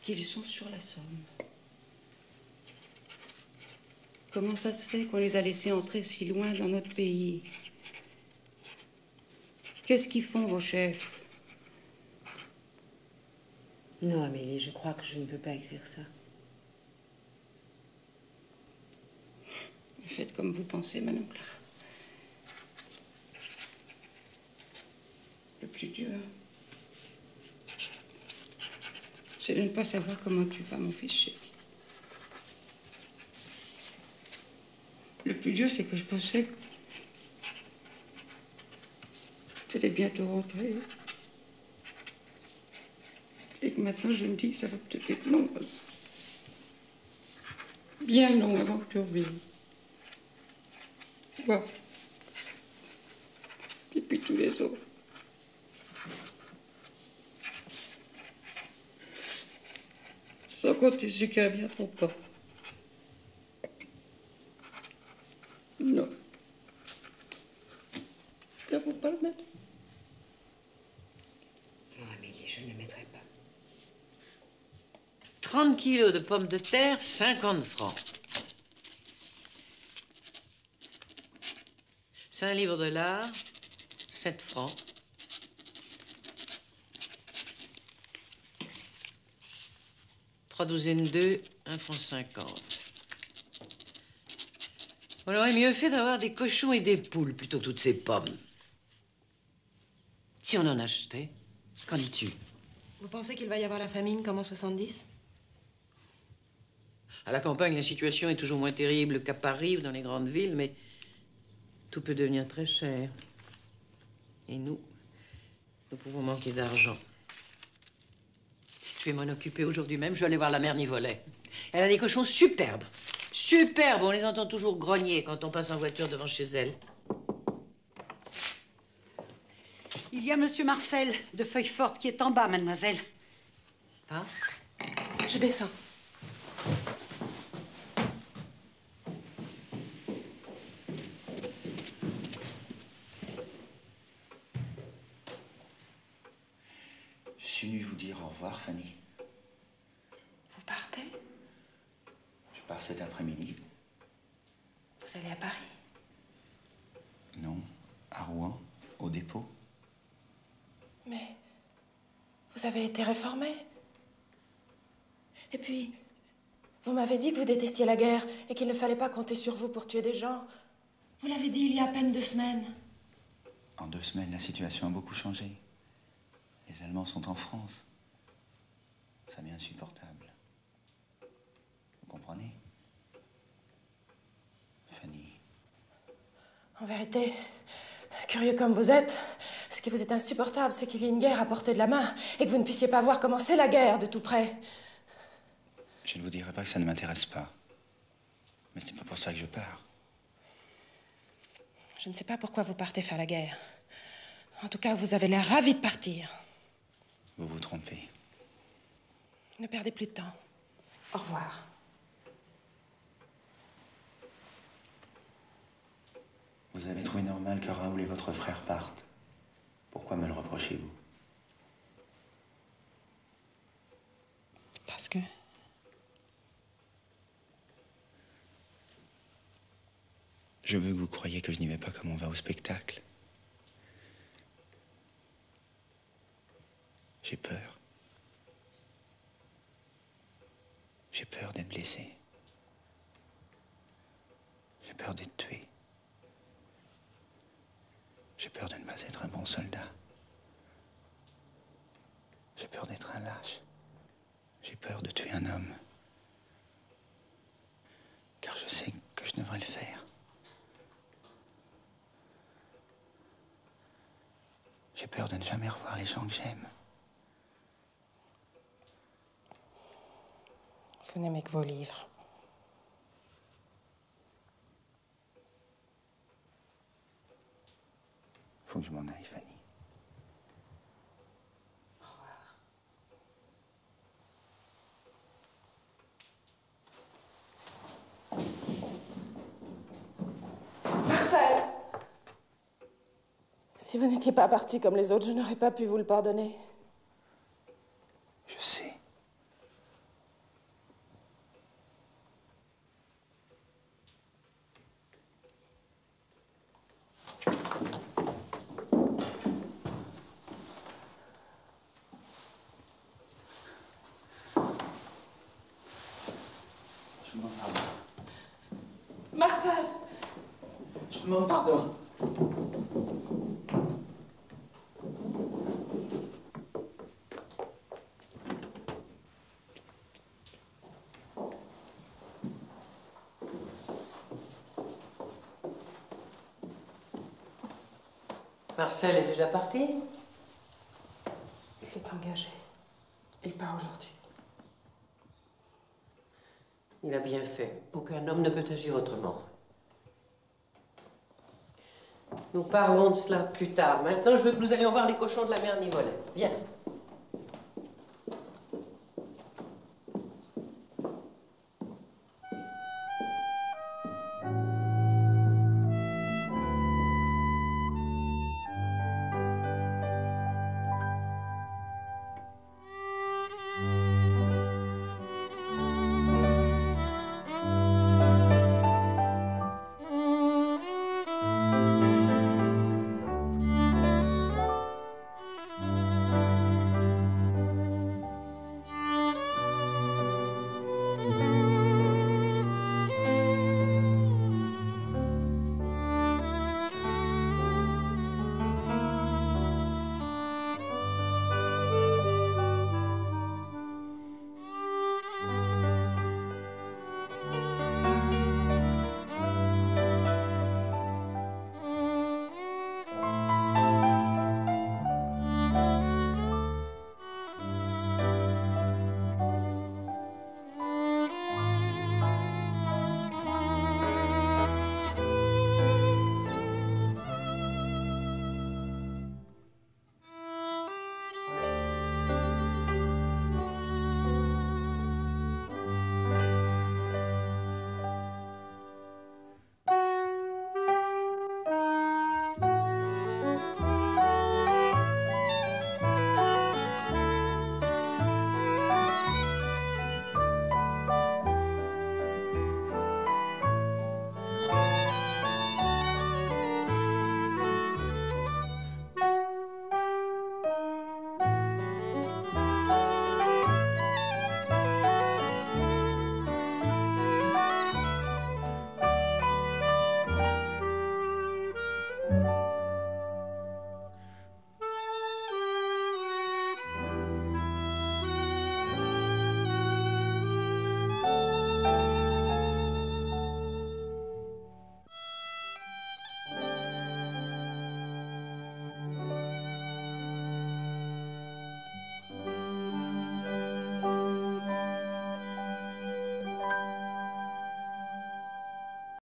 Qu'ils sont sur la Somme. Comment ça se fait qu'on les a laissés entrer si loin dans notre pays? Qu'est-ce qu'ils font, vos chefs? Non, Amélie, je crois que je ne peux pas écrire ça. Faites comme vous pensez, Madame Clara. Le plus dur, c'est de ne pas savoir comment tu vas, mon fils chéri. Le plus dur, c'est que je pensais que tu allais bientôt rentrer. Et que maintenant, je me dis que ça va peut-être être long. Bien long avant que tu reviennes. Toi. Et puis tous les autres. Sans compter ceux qui reviendront pas. Non. Ça vaut pas le mettre. Non, Amélie, je ne le mettrai pas. 30 kilos de pommes de terre, 50 francs. 5 livres de lard, 7 francs. Trois douzaines d'œufs, 1 franc 50. On aurait mieux fait d'avoir des cochons et des poules plutôt que toutes ces pommes. Si on en achetait, qu'en dis-tu? Vous pensez qu'il va y avoir la famine comme en 70? À la campagne, la situation est toujours moins terrible qu'à Paris ou dans les grandes villes, mais tout peut devenir très cher. Et nous pouvons manquer d'argent. Je vais m'en occuper aujourd'hui même. Je vais aller voir la mère Nivolet. Elle a des cochons superbes. Superbes. On les entend toujours grogner quand on passe en voiture devant chez elle. Il y a Monsieur Marcel de Feuilleforte qui est en bas, mademoiselle. Ah? Je descends. Je suis venu vous dire au revoir, Fanny. Vous partez? Je pars cet après-midi. Vous allez à Paris? Non, à Rouen, au dépôt. Mais vous avez été réformé. Et puis, vous m'avez dit que vous détestiez la guerre et qu'il ne fallait pas compter sur vous pour tuer des gens. Vous l'avez dit il y a à peine 2 semaines. En 2 semaines, la situation a beaucoup changé. Les Allemands sont en France. Ça devient insupportable. Vous comprenez? Fanny. En vérité, curieux comme vous êtes, ce qui vous est insupportable, c'est qu'il y ait une guerre à portée de la main et que vous ne puissiez pas voir comment c'est la guerre de tout près. Je ne vous dirai pas que ça ne m'intéresse pas. Mais ce n'est pas pour ça que je pars. Je ne sais pas pourquoi vous partez faire la guerre. En tout cas, vous avez l'air ravi de partir. Vous vous trompez. Ne perdez plus de temps. Au revoir. Vous avez trouvé normal que Raoul et votre frère partent. Pourquoi me le reprochez-vous? Parce que... Je veux que vous croyiez que je n'y vais pas comme on va au spectacle. J'ai peur. J'ai peur d'être blessé. J'ai peur d'être tué. J'ai peur de ne pas être un bon soldat. J'ai peur d'être un lâche. J'ai peur de tuer un homme. Car je sais que je devrais le faire. J'ai peur de ne jamais revoir les gens que j'aime. Vous n'aimez que vos livres. Faut que je m'en aille, Fanny. Au revoir. Marcel! Si vous n'étiez pas parti comme les autres, je n'aurais pas pu vous le pardonner. Je sais. Je demande pardon. Marcel! Je demande pardon. Marcel est déjà parti? Il s'est engagé. Il part aujourd'hui. Il a bien fait. Aucun homme ne peut agir autrement. Nous parlons de cela plus tard. Maintenant, je veux que nous allions voir les cochons de la mère Nivolette. Viens.